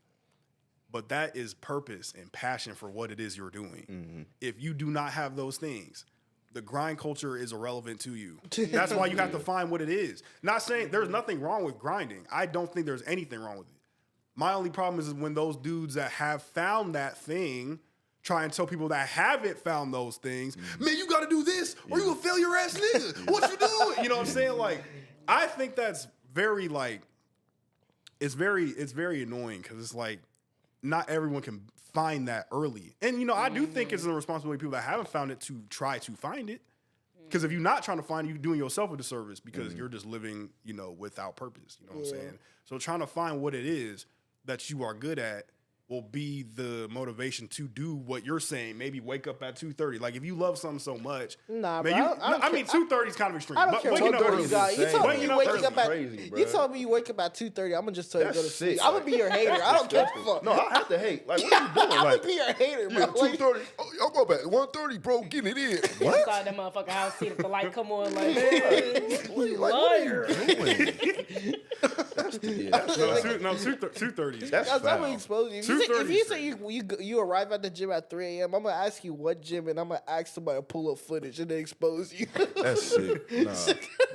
But that is purpose and passion for what it is you're doing. Mm-hmm. If you do not have those things, the grind culture is irrelevant to you. That's why you have to find what it is. Not saying there's nothing wrong with grinding. I don't think there's anything wrong with it. My only problem is when those dudes that have found that thing try and tell people that haven't found those things, man, you got to do this or you a failure ass nigga. What you doing? You know what I'm saying? Like, I think that's very like, it's very annoying because it's like not everyone can find that early. And, I do think it's a responsibility of people that haven't found it to try to find it. Because if you're not trying to find it, you're doing yourself a disservice because you're just living, without purpose. You know what I'm saying? So trying to find what it is that you are good at will be the motivation to do what you're saying. Maybe wake up at 2:30. Like if you love something so much, Nah, man, bro. I mean 2:30 is kind of extreme. I don't But care waking what up you early. got. You told me you Waking wake up up at. crazy, bro. You told me you wake up at 2:30. I'm gonna just tell you to go to That's sleep. sick. I'm gonna be your hater. I don't care. Fuck. No, I have to hate. Like, what are you doing? I'm Like, gonna be your hater, bro. Yeah, Like, 2:30. Oh, y'all go back. 1:30, bro. Get it in. Inside that motherfucking house, see if the light come on like, What are you doing? that's No, 2:30 is That's I'm gonna foul. expose you. If 2:30 you is say you arrive at the gym at 3 a.m., I'm gonna ask you what gym, and I'm gonna ask somebody to pull up footage and then expose you. That's sick. Nah,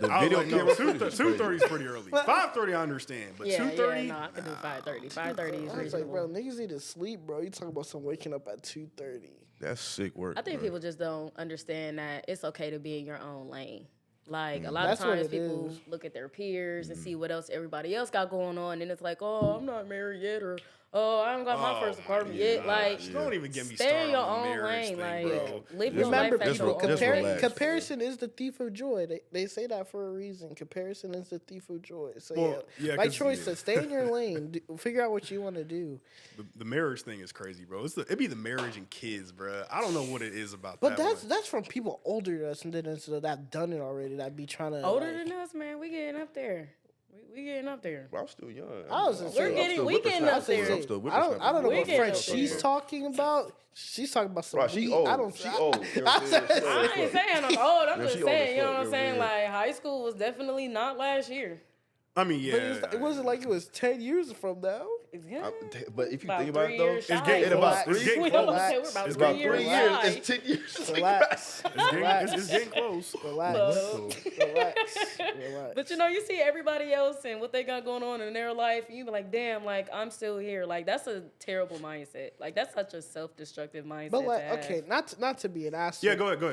the I was video like, no, camera footage is crazy. 2:30 is pretty early. 5:30 I understand, but 2:30. no, I can do 5:30. 5:30 is I was like, bro, reasonable. niggas need to sleep, bro. You talking about some waking up at 2:30? That's sick work. I think bro. people just don't understand that it's okay to be in your own lane. Like a lot That's of what times it people is. look at their peers and see what else everybody else got going on, and it's like, oh, I'm not married yet, or oh, I haven't got my first apartment yet. Like, Don't even get me stay started in your on the own marriage lane. thing, Like, bro. live your Remember, life at people, your own just pace. relax, comparison is the thief of joy. They say that for a reason. Comparison is the thief of joy. So Well, yeah, like 'cause- Troi said, stay in your lane. Figure out what you want to do. The marriage thing is crazy, bro. It'd be the marriage and kids, bro. I don't know what it is about But that. that's from people older than us and then that done it already. That be trying to Older than us, man. We getting up there. We getting up there. Bro, I'm still young. I was just saying, we getting up there. I'm still I don't know We what getting friend up there. she's talking about. She's talking about some. Bro, she weed. old. I don't. She old. You know what I'm saying? I ain't saying I'm old. I'm Yeah, just she old as saying, you know fuck, what I'm yeah, saying? yeah. Like, high school was definitely not last year. I mean, yeah. But it wasn't like it was 10 years from now. Yeah. But if you About think about 3 it though, years it's shy. getting about It's 3 getting We close. almost said we're about It's 3 about years 3 years. shy. It's 10 years. Relax. It's getting close. Relax. Relax. But you see everybody else and what they got going on in their life, and you be like, damn, like I'm still here. Like that's a terrible mindset. Like that's such a self-destructive mindset. But like, to have. okay, not to be an asshole. Yeah, go ahead. I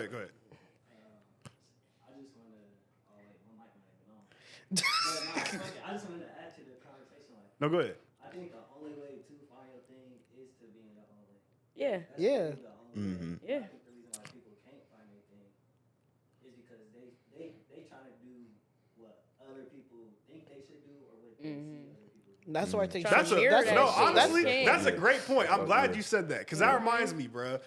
just want to. Oh wait, my mic might be on. But nah, fuck it. I just wanted to add to the conversation. Like, No, go ahead. I think the only way to find your thing is to be in your own lane. Yeah, That's Yeah. really the only way. yeah. I think the reason why That's why I think Trying to mirror that shit. Honestly, That's that's a great point. I'm glad you said that because that reminds me, bro.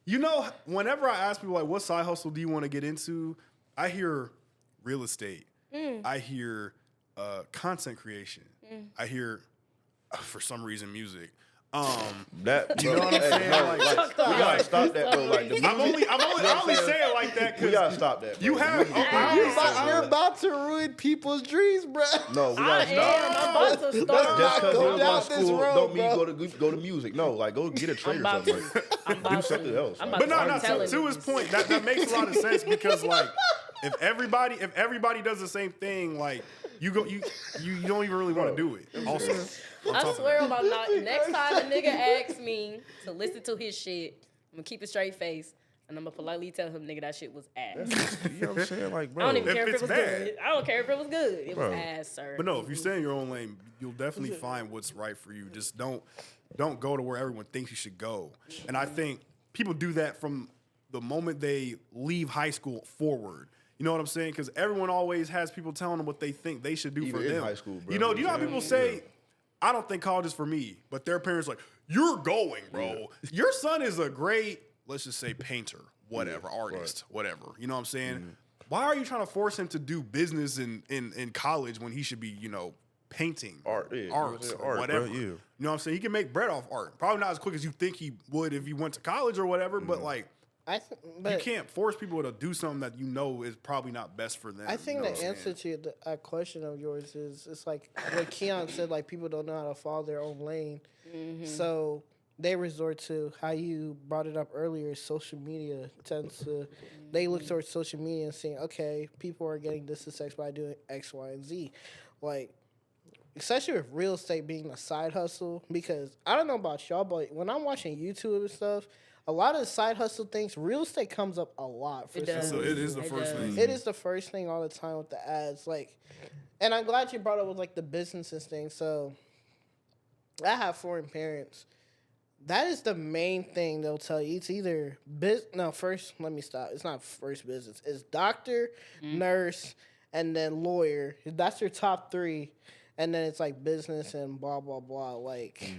You know, whenever I ask people like, what side hustle do you want to get into? I hear real estate. I hear content creation. I hear, for some reason, music. That, You know what I'm saying? No, Like, we gotta stop that though. Like, the I'm only saying it like that we gotta because stop that. Bro. you have. You're about to ruin people's dreams, bro. No, we I gotta stop. am. I'm about to Just start. because Go you don't go down to this school road, don't mean bro. go to music. No, like go get a trade I'm or about something. to. I'm about Do something to. else. I'm Like, about But to start telling to his niggas. point, that makes a lot of sense because like if everybody does the same thing, like you don't even really want to do it. Also, I swear about not. Next time a nigga asks me to listen to his shit, I'm gonna keep a straight face and I'm gonna politely tell him, nigga, that shit was ass. you know what I'm saying? Like, I bro. don't even care if it's it was bad. good. I don't care if it was good. It Bro. was ass, sir. but no, if you stay in your own lane, you'll definitely find what's right for you. Just don't go to where everyone thinks you should go. And I think people do that from the moment they leave high school forward. You know what I'm saying? Because everyone always has people telling them what they think they should do Even for in them. high school, bro. You know how Yeah. people say, I don't think college is for me, but their parents like, you're going, bro. Your son is a great, let's just say painter, whatever, artist, whatever. You know what I'm saying? Why are you trying to force him to do business in college when he should be, painting, Art, yeah, you know arts, what I'm saying? or Art, whatever? bro, yeah. You know what I'm saying? He can make bread off art. Probably not as quick as you think he would if he went to college or whatever, but like, But you can't force people to do something that you know is probably not best for them. I think you know the what I'm answer saying? to that question of yours is it's like what Keon said, like people don't know how to follow their own lane. So they resort to how you brought it up earlier, social media tends to they look towards social media and saying, okay, people are getting this success by doing X, Y, and Z. Like especially with real estate being a side hustle, because I don't know about y'all, but when I'm watching YouTube and stuff, a lot of the side hustle things, real estate comes up a lot for It some does. So it is the It first does. thing. It is the first thing all the time with the ads. Like, and I'm glad you brought up with like the businesses thing. So I have foreign parents. That is the main thing they'll tell you. It's either first, let me stop. It's not first business. It's doctor, nurse, and then lawyer. That's your top three. And then it's like business and blah, blah, blah. Like,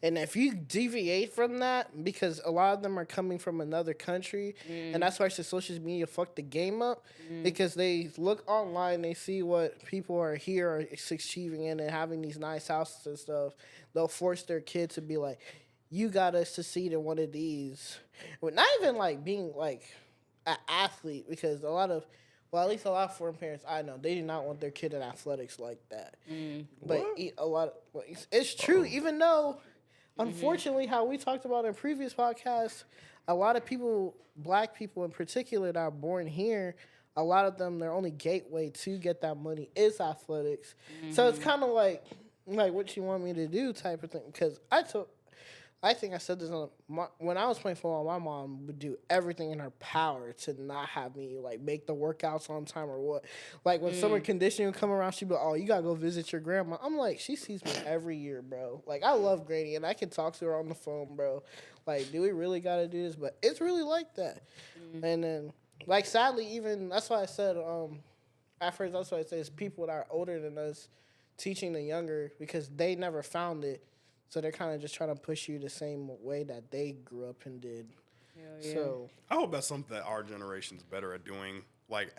and if you deviate from that, because a lot of them are coming from another country, and that's why social media fucked the game up, because they look online, they see what people are here are achieving in and having these nice houses and stuff. They'll force their kid to be like, you gotta succeed in one of these. But not even like being like an athlete, because a lot of foreign parents I know, they do not want their kid in athletics like that. But it's true, even though, unfortunately, how we talked about in previous podcasts, a lot of people, black people in particular, that are born here, a lot of them, their only gateway to get that money is athletics. So it's kind of like what you want me to do type of thing. Because I think I said this when I was playing football, my mom would do everything in her power to not have me like make the workouts on time or what. Like when summer conditioning would come around, she'd be like, oh, you gotta go visit your grandma. I'm like, she sees me every year, bro. Like I love Granny and I can talk to her on the phone, bro. Like, do we really gotta do this? But it's really like that. And then like sadly, even that's why I said at first that's why I say it's people that are older than us teaching the younger, because they never found it. So they're kind of just trying to push you the same way that they grew up and did. Yeah. I hope that's something that our generation's better at doing. Like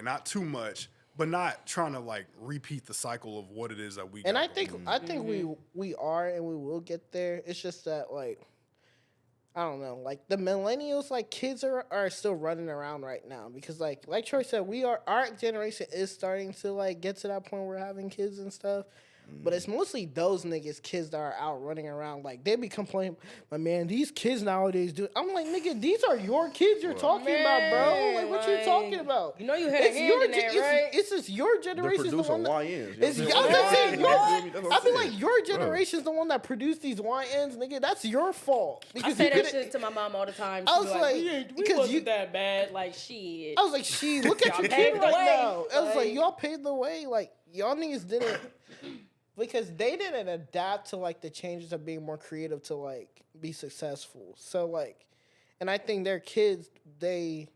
not too much, but not trying to like repeat the cycle of what it is that we. And got I think we are and we will get there. It's just that like I don't know, like the millennials, like kids are still running around right now, because like Troi said, our generation is starting to like get to that point where we're having kids and stuff. But it's mostly those niggas, kids that are out running around. Like, they be complaining, but man, these kids nowadays do. I'm like, nigga, these are your kids you're talking about, bro. Like, what you talking about? You know you had a hand in that, right? It's just your They're generation's the producing one that... YNs. It's, I was gonna say, I feel like your generation's the one that produced these YNs, nigga. That's your fault. I Because say you that couldn't- shit to my mom all the time. I She was be like, we because wasn't you- that bad. Like, shit. I was like, look at Y'all your paved kid the right way. now. I was like, Like- y'all paved the way. Like, y'all niggas didn't... Because they didn't adapt to, like, the changes of being more creative to, like, be successful. So, like... And I think their kids, they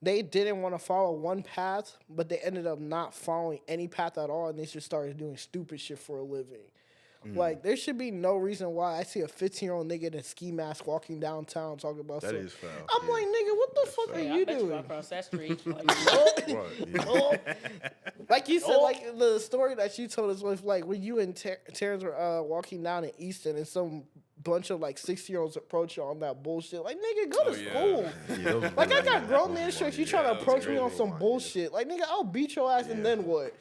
they didn't want to follow one path, but they ended up not following any path at all, and they just started doing stupid shit for a living. Like, there should be no reason why I see a 15-year-old nigga in a ski mask walking downtown talking about That something. is foul. I'm like, nigga, what the fuck are Hey, you I bet you I doing? crossed that street. Like, nope. Right, yeah. Oh. Like you said, like the story that you told us was like when you and Terrence were walking down in Easton and some bunch of like 6-year-olds approach you on that bullshit. Like, nigga, go to school. Yeah, Like, I got grown man shirts. You trying to approach me on crazy. some bullshit. Like, nigga, I'll beat your ass and then what?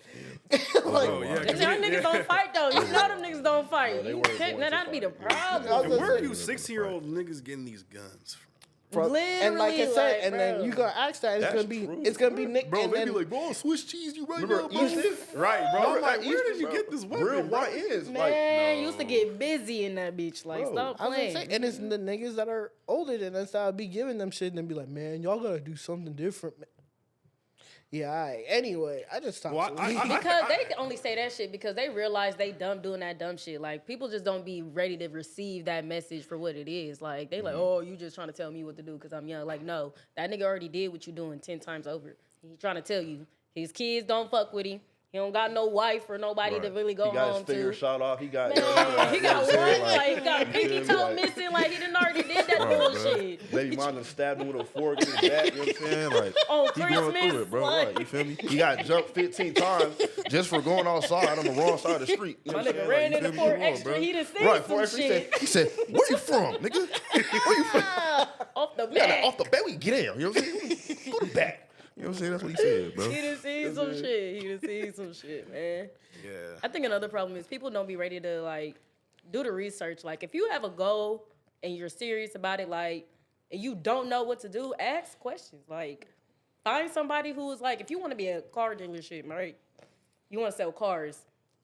Like, Oh, yeah. Them young niggas don't fight though. You know them niggas don't fight. they You were can't, going to that'd be the fight. problem. I was And gonna where are say- you 16-year-old niggas getting these guns from? bro. And like I Literally, said, like, and then bro. you gonna ask that, and That's it's gonna be Nick. Bro, and they then, be like, bro, Swiss cheese, you right Remember now, bro. Easton? Right, bro. I'm like, At where did Easton, you bro, get this weapon? Real bro? YNs. Man, Like, used to get busy in that bitch. Like, Bro, stop I was gonna playing. say, and it's the niggas that are older than us that would be giving them shit and then be like, man, y'all gotta do something different. Man. Yeah, all right. Anyway, I just stopped. Well, Because they only say that shit because they realize they dumb doing that dumb shit. Like, people just don't be ready to receive that message for what it is. Like, they like, oh, you just trying to tell me what to do because I'm young. Like, no, that nigga already did what you doing 10 times over. He trying to tell you his kids don't fuck with him. He don't got no wife or nobody to really go he got home his finger to. shot off. He got. Man, he got you know what one, I'm saying? like, he got pinky toe like- missing, like, he done already did that Right, bro. bullshit. Baby mom done stabbed him with a fork in his back. You know what I'm saying? Like, On he going through Christmas, it, bro. like- Right, you feel me? He got jumped 15 times just for going outside on the wrong side of the street. You know My what I'm nigga saying? ran Like, you into feel me? 4 Come on, extra, bro. he done seen Right, some 4 extra. shit. He said, where you from, nigga? Where you from? Off the Yeah, bat. off the bat, we get out. You know what I'm saying? Go to back. You know what I'm saying? That's what he said, bro. He done seen some shit. He done seen some shit, man. Yeah. I think another problem is people don't be ready to, like, do the research. Like, if you have a goal and you're serious about it, like, and you don't know what to do, ask questions. Like, find somebody who is, like, if you want to be a car dealership, right? You want to sell cars,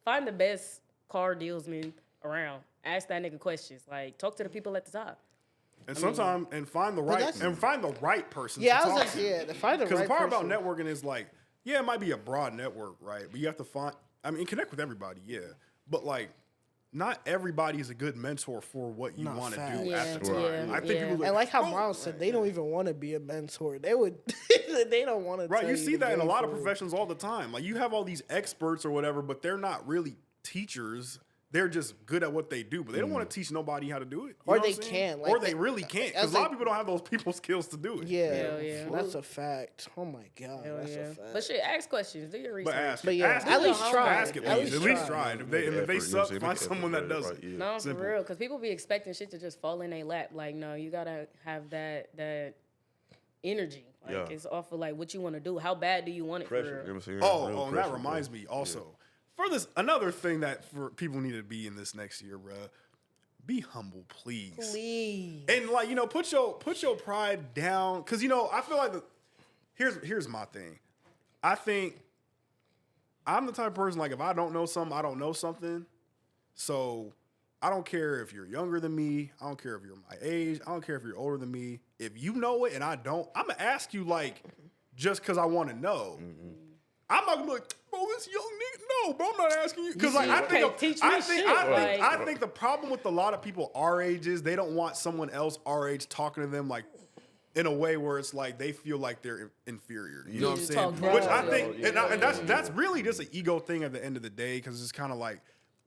find the best car dealsman around. Ask that nigga questions. Like, talk to the people at the top. And sometimes, and find the right person. Yeah, to I was talk like, to. yeah, to find the Because right the part person. about networking is like, yeah, it might be a broad network, right? But you have to find, I mean, connect with everybody, yeah. But like, not everybody is a good mentor for what you Nah, want to facts. do Yeah, at the time. yeah, I think yeah. people And like how "Bro," Myles said, they don't even want to be a mentor. They would, they don't want to. right, you see that in a lot of professions. professions all the time. Like, you have all these experts or whatever, but they're not really teachers. They're just good at what they do, but they don't want to teach nobody how to do it. You Or know what they I'm saying? can't, or like, they really can't. as Because a lot they- of people don't have those people skills to do it. Yeah, Hell yeah. that's a fact. Oh my god, Hell that's yeah. a fact. But shit, ask questions. Do your research. But ask, But yeah, ask at it. least try. Ask it, At please. least At least try. try. And if they Effort, you know suck, what I'm saying? find Make someone effort, that does right, it. yeah. No, Simple. for real, because people be expecting shit to just fall in their lap. Like, no, you gotta have that energy. Like, Yeah. it's off of like what you want to do. How bad do you want it Pressure. for You know real? what I'm saying? Oh, Real oh, and pressure, that reminds bro. me also. For this, another thing that for people need to be in this next year, bruh. Be humble, please. Please. And like, you know, put your pride down. Cause you know, I feel like here's my thing. I think I'm the type of person, like, if I don't know something, I don't know something. So I don't care if you're younger than me. I don't care if you're my age. I don't care if you're older than me. If you know it and I don't, I'm gonna ask you, like, just cause I want to know. I'm not gonna be like, bro, this young nigga. No, bro, I'm not asking you. Because like, see, I you think, can't teach me shit, like- I think the problem with a lot of people our age is they don't want someone else our age talking to them like in a way where it's like they feel like they're inferior. You know what I'm just saying? talk Which bro. I think, and that's really just an ego thing at the end of the day, because it's kind of like,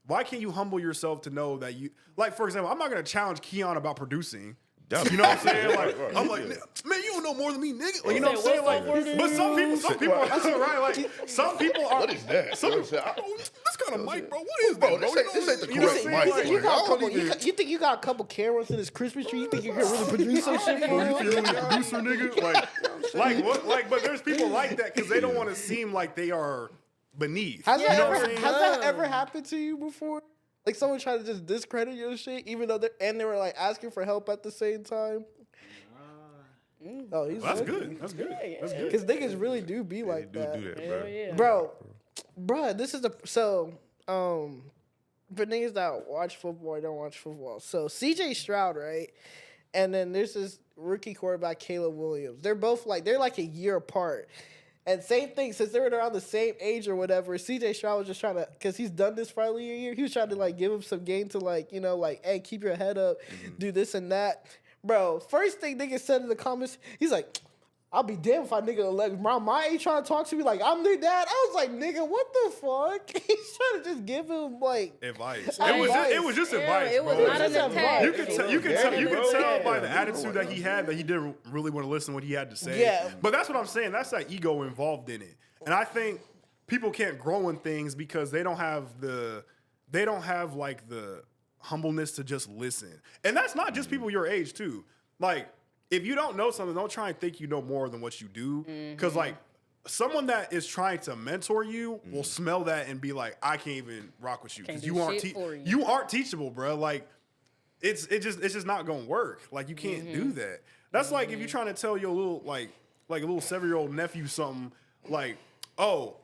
why can't you humble yourself to know that you, like, for example, I'm not gonna challenge Keon about producing. You know what I'm saying? Like, I'm like, man, you don't know more than me, nigga. Like, you know what I'm saying? Like, but some people, right? Like, some people are. What is that? Some, You know what I'm saying? bro, this kind of mic, bro. What is Bro, that, bro? this ain't the You know what correct I'm mic, saying? You, Like, got a I don't couple, even- you think you got a couple cameras in this Christmas tree? You think you can really produce some shit for Bro, you real? feel like a producer, nigga? Like what? Like, but there's people like that because they don't want to seem like they are beneath. Has, You that know ever, what I'm saying? has that ever happened to you before? Like someone tried to just discredit your shit, even though they were like asking for help at the same time. Oh, he's That's good. That's good. That's good. Because niggas really do be like do that. do that, Hell bro. yeah. Bro, this is for niggas that watch football or don't watch football. So CJ Stroud, right? And then there's this rookie quarterback, Caleb Williams. They're both they're like a year apart. And same thing, since they were around the same age or whatever, CJ Stroud was just trying to, because he's done this probably a year, he was trying to give him some game to hey, keep your head up, do this and that. Bro, first thing niggas said in the comments, he's like, I'll be damned if I nigga like around my age trying to talk to me like I'm their dad. I was like, nigga, what the fuck? He's trying to just give him like advice. Advice. It was just advice. It was bro. not an Just attack. You could tell by the Yeah. attitude that he had that he didn't really want to listen to what he had to say. Yeah. But that's what I'm saying. That's that ego involved in it. And I think people can't grow in things because they don't have like the humbleness to just listen. And that's not just people your age too. Like, if you don't know something, don't try and think you know more than what you do. Because like someone that is trying to mentor you will smell that and be like, I can't even rock with you Can't because do you aren't shit for you. you aren't teachable, bro. Like it's just not gonna work. Like you can't do that. That's like if you're trying to tell your little like a little 7-year-old nephew something like, oh,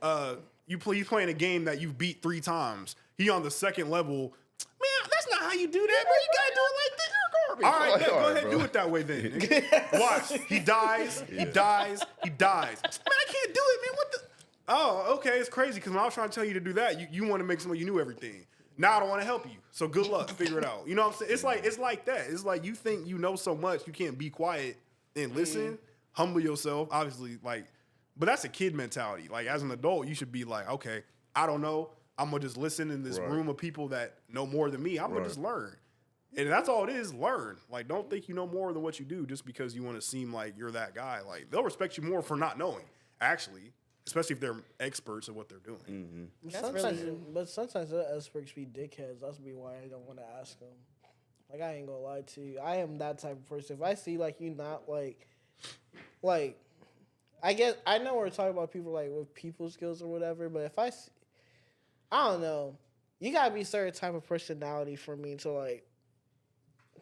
you playing a game that you've beat 3 times. He on the 2nd level. Man, that's not how you do that, bro. You gotta do it like this. All right, yeah, go ahead and do it that way then. nigga. Watch. He dies. He dies. He dies. Man, I can't do it, man. What the? Oh, okay. It's crazy because when I was trying to tell you to do that, you want to make somebody you knew everything. Now I don't want to help you. So good luck. Figure it out. You know what I'm saying? It's like that. It's like you think you know so much, you can't be quiet and listen. Humble yourself. Obviously, like, but that's a kid mentality. Like as an adult, you should be like, okay, I don't know. I'm gonna just listen in this room of people that know more than me. I'm gonna just learn. And that's all it is, learn. Like, don't think you know more than what you do just because you want to seem like you're that guy. Like, they'll respect you more for not knowing, actually, especially if they're experts at what they're doing. But sometimes the experts be dickheads. That's be why I don't want to ask them. Like, I ain't gonna lie to you. I am that type of person. If I see, like, you not, like, I guess, I know we're talking about people, like, with people skills or whatever, but if I see, I don't know. You gotta be a certain type of personality for me to, like,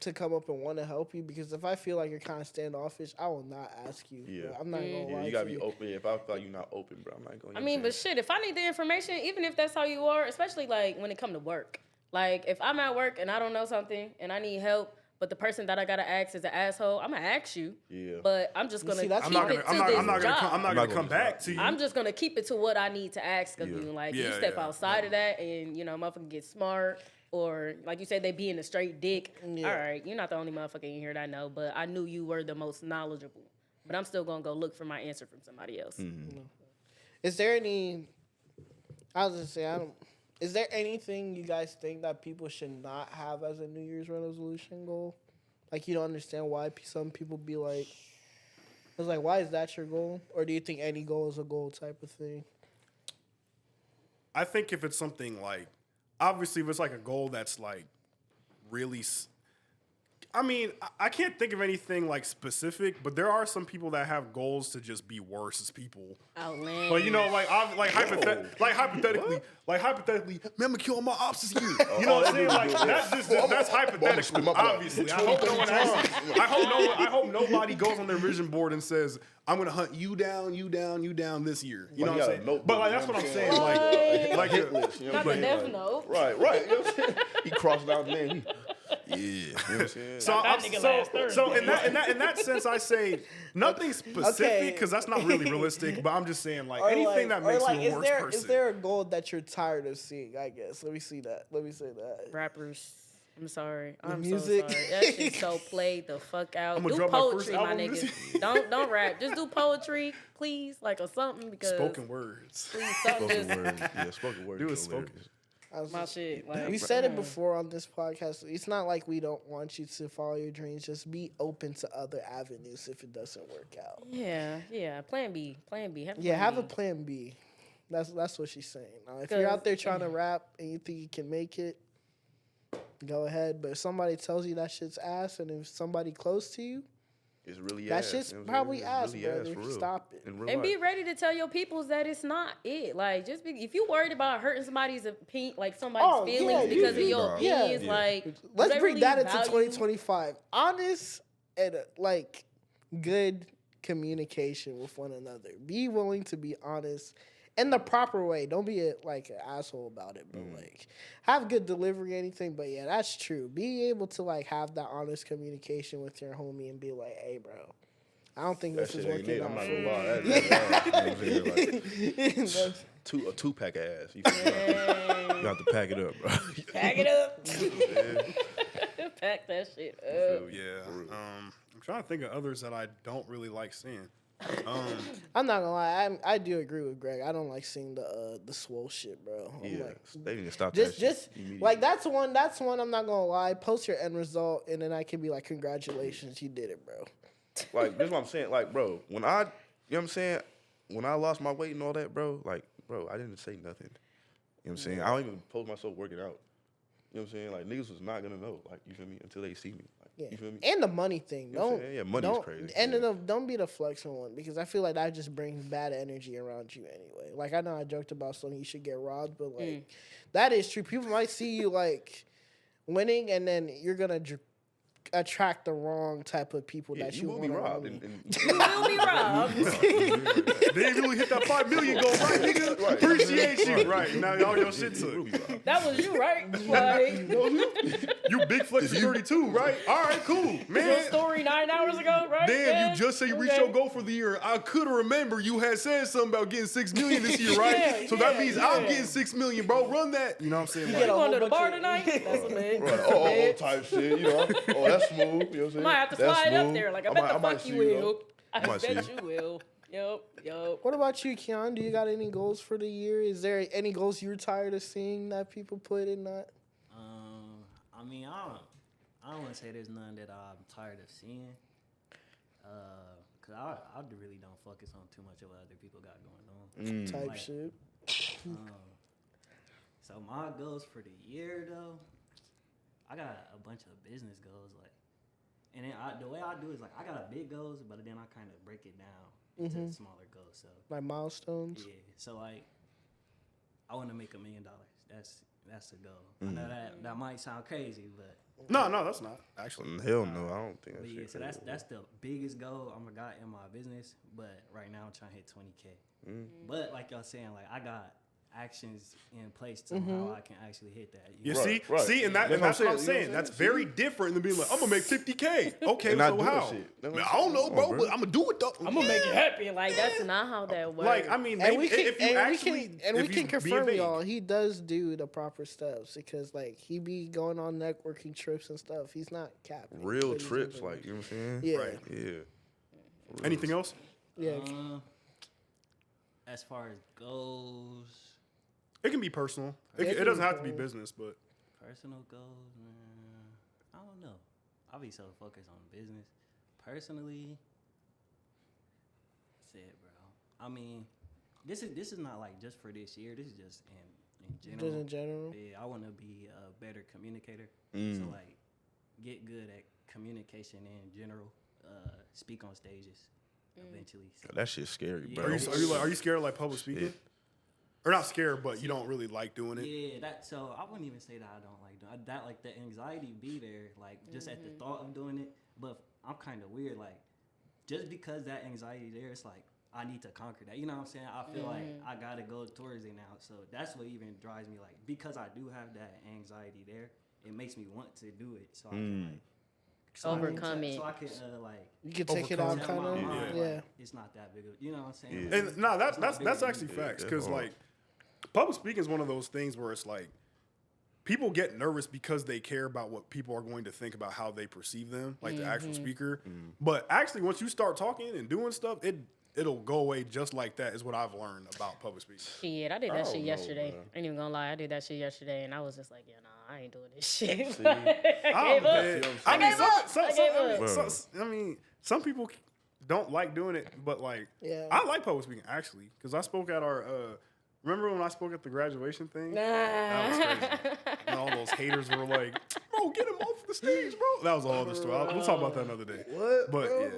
to come up and want to help you, because if I feel like you're kind of standoffish, I will not ask you. Yeah. I'm not gonna lie. You gotta be open. If I feel like you're not open, bro, I'm not going. I mean, but shit, if I need the information, even if that's how you are, especially like when it come to work, like if I'm at work and I don't know something and I need help, but the person that I gotta ask is an asshole, I'm gonna ask you. Yeah. But I'm just gonna see, that's keep not it to this job. I'm not gonna come back to you. I'm just gonna keep it to what I need to ask of you. Like you step outside of that, and you know, motherfucker get smart, or like you said, they be in a straight dick. Yeah. All right, you're not the only motherfucker in here that I know, but I knew you were the most knowledgeable. But I'm still gonna go look for my answer from somebody else. Is there any? I was just saying, is there anything you guys think that people should not have as a New Year's resolution goal? Like, you don't understand why some people be like, it's like, why is that your goal? Or do you think any goal is a goal type of thing? I think if it's something like, obviously, if it's like a goal that's like really, I mean, I can't think of anything like specific, but there are some people that have goals to just be worse as people. Outlandish. But you know, hypothetically, man, I'm gonna kill all my ops this year. You know what I'm saying? Like that's hypothetical. Obviously, I hope nobody goes on their vision board and says, I'm gonna hunt you down this year. You know what I'm saying? But like that's what I'm saying. Like hit list. You know Not what the I'm saying? death note. Right. You know what I'm saying? He crossed out the name. Yeah. You know what I'm saying? So in that sense, I say nothing specific because that's not really realistic. But I'm just saying like anything that makes you a worse person. Is there a goal that you're tired of seeing? I guess. Let me say that. Rappers. I'm sorry. I'm music. so sorry. That shit so played the fuck out. I'm gonna Do drop my first poetry, my album this niggas. Don't rap. Just do poetry, please, like or something. Because Spoken words. please, something Spoken just word. Yeah, spoken word. Do it is spoken. hilarious. my shit. Like We said it before on this podcast. It's not like we don't want you to follow your dreams. Just be open to other avenues if it doesn't work out. Yeah. Plan B. Have a plan B. That's what she's saying. If you're out there trying to rap and you think you can make it, go ahead. But if somebody tells you that shit's ass, and if somebody close to you, It's really that ass. shit's You know what I'm probably saying? ass, It's really brother. for real. Stop it. In real And be life. ready to tell your peoples that it's not it. Like, just if you worried about hurting somebody's opinion, like somebody's feelings because of your opinions, like Let's they bring really that into value- 2025. Honest and like good communication with one another. Be willing to be honest in the proper way. Don't be an asshole about it, but like have good delivery, anything. But yeah, that's true. Be able to like have that honest communication with your homie and be like, hey, bro, I don't think That this is shit ain't working it. out. I'm not for gonna you." lie. That's ass. You know what I'm saying? Like, a 2-pack of ass. You have to pack it up, bro. Pack it up. Pack that shit up. Yeah. I'm trying to think of others that I don't really like seeing. I'm not gonna lie. I do agree with Greg. I don't like seeing the swole shit, bro. I'm Yeah, like, they need to stop just that shit immediately. like that's one. That's one. I'm not gonna lie. Post your end result, and then I can be like, congratulations, you did it, bro. Like, this is what I'm saying. Like, bro, when I, you know what I'm saying? When I lost my weight and all that, bro, like, bro, I didn't say nothing. You know what I'm saying? I don't even post myself working out. You know what I'm saying? Like, niggas was not gonna know, like, you feel me, until they see me. Like, Yeah. you feel me? And the money thing. You know what I'm Don't. saying? Yeah, money is crazy. And Yeah. don't be the flexing one because I feel like that just brings bad energy around you anyway. Like I know I joked about something you should get robbed, but like that is true. People might see you like winning, and then you're gonna attract the wrong type of people Yeah, that you you will be want robbed. around you. You will be robbed. They ain't really hit that 5 million goal, right, nigga? Right. Appreciate you, right? Now all your shit You will took. be robbed. That was you, right? Like, You big flex 32, right? All right, cool, your man. story 9 hours ago, right? Damn, Yeah. you just say you reached Okay. your goal for the year. I could remember you had said something about getting 6 million this year, right? Yeah, So that yeah, means I'm yeah. getting 6 million, bro. Run that. You know what I'm saying? You Like, going to the bunch bar of- tonight? That's a bit. Right. Oh, type shit, you know. Oh, that's smooth. You know what I'm saying? Might have to That's slide up smooth. there. Like, I might- bet the might fuck see you though. will. I might bet see. you will. Yup. What about you, Keon? Do you got any goals for the year? Is there any goals you're tired of seeing that people put in that? I mean, I don't want to say there's none that I'm tired of seeing. Cause I really don't focus on too much of what other people got going on. Type Like, shit. So my goals for the year though, I got a bunch of business goals. Like, and then the way I do is like I got a big goals, but then I kind of break it down into smaller goals. So Like milestones. yeah, so like I want to make $1 million. That's the goal. I know that might sound crazy, but no, that's not actually. Hell no, I don't think but that yeah, shit. so that's the biggest goal I'm got in my business. But right now I'm trying to hit 20K. But like y'all saying, like I got actions in place to how I can actually hit that. You Right, see, right. see, and that's what I'm You know what saying. I'm saying? That's See? very different than being like, I'm gonna make 50K. Okay, And so not doing how? shit. That's Man, what I don't know, I'm bro, saying. but I'm gonna do it though. I'm gonna make you happy. Like, that's not how that works. Like, I mean, And maybe if you actually, we if can you confirm, being y'all, vague. he does do the proper steps because like he be going on networking trips and stuff. He's not capping. Real ladies and trips, gentlemen. like, you know what I'm saying? Yeah. Right. Yeah. Anything else? Yeah. As far as goals, It can be personal. Yeah, It it doesn't can have be to be business, but personal goals, man, I don't know. I'll be so focused on business. Personally, that's it, bro. I mean, this is not like just for this year. This is just in general. Just in general. Yeah, I want to be a better communicator. So like, get good at communication in general. Speak on stages eventually. So, That shit's scary, Yeah. bro. are you scared of like public speaking? Shit. Or not scared, but you don't really like doing it? yeah, so I wouldn't even say that I don't like doing that. Like the anxiety be there, like just at the thought of doing it. But I'm kind of weird. Like just because that anxiety there, it's like I need to conquer that. You know what I'm saying? I feel like I gotta go towards it now. So that's what even drives me. Like because I do have that anxiety there, it makes me want to do it. So I can like Overcome it. So I can like. You can take it out tell kind my of. mind, Yeah. like, it's not that big of, you know what I'm saying? Yeah. And no, It's not that's bigger than actually you. facts Yeah, because hard. like public speaking is one of those things where it's like people get nervous because they care about what people are going to think about how they perceive them, like the actual speaker. But actually, once you start talking and doing stuff, it'll go away just like that. Is what I've learned about public speaking. Shit, I did that I shit don't know, yesterday. bro. I ain't even gonna lie, I did that shit yesterday, and I was just like, yeah, nah, I ain't doing this shit. See? I gave up. I mean, gave up. I gave up. I mean, some people don't like doing it, but like, Yeah. I like public speaking actually because I spoke at our. Remember when I spoke at the graduation thing? That was crazy. And all those haters were like, "Bro, get him off the stage, bro." That was a whole other story. We'll talk about that another day. What? But bro?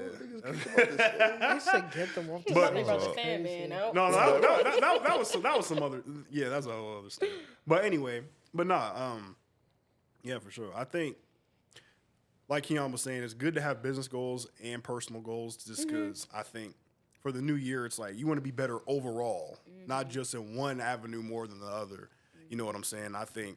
yeah. He said get them off the But- Something about stage. your fan, man. out. No, that was some other. Yeah, that's a whole other story. But anyway, yeah, for sure. I think, like Keon was saying, it's good to have business goals and personal goals, just because I think for the new year, it's like you want to be better overall, not just in one avenue more than the other. You know what I'm saying? I think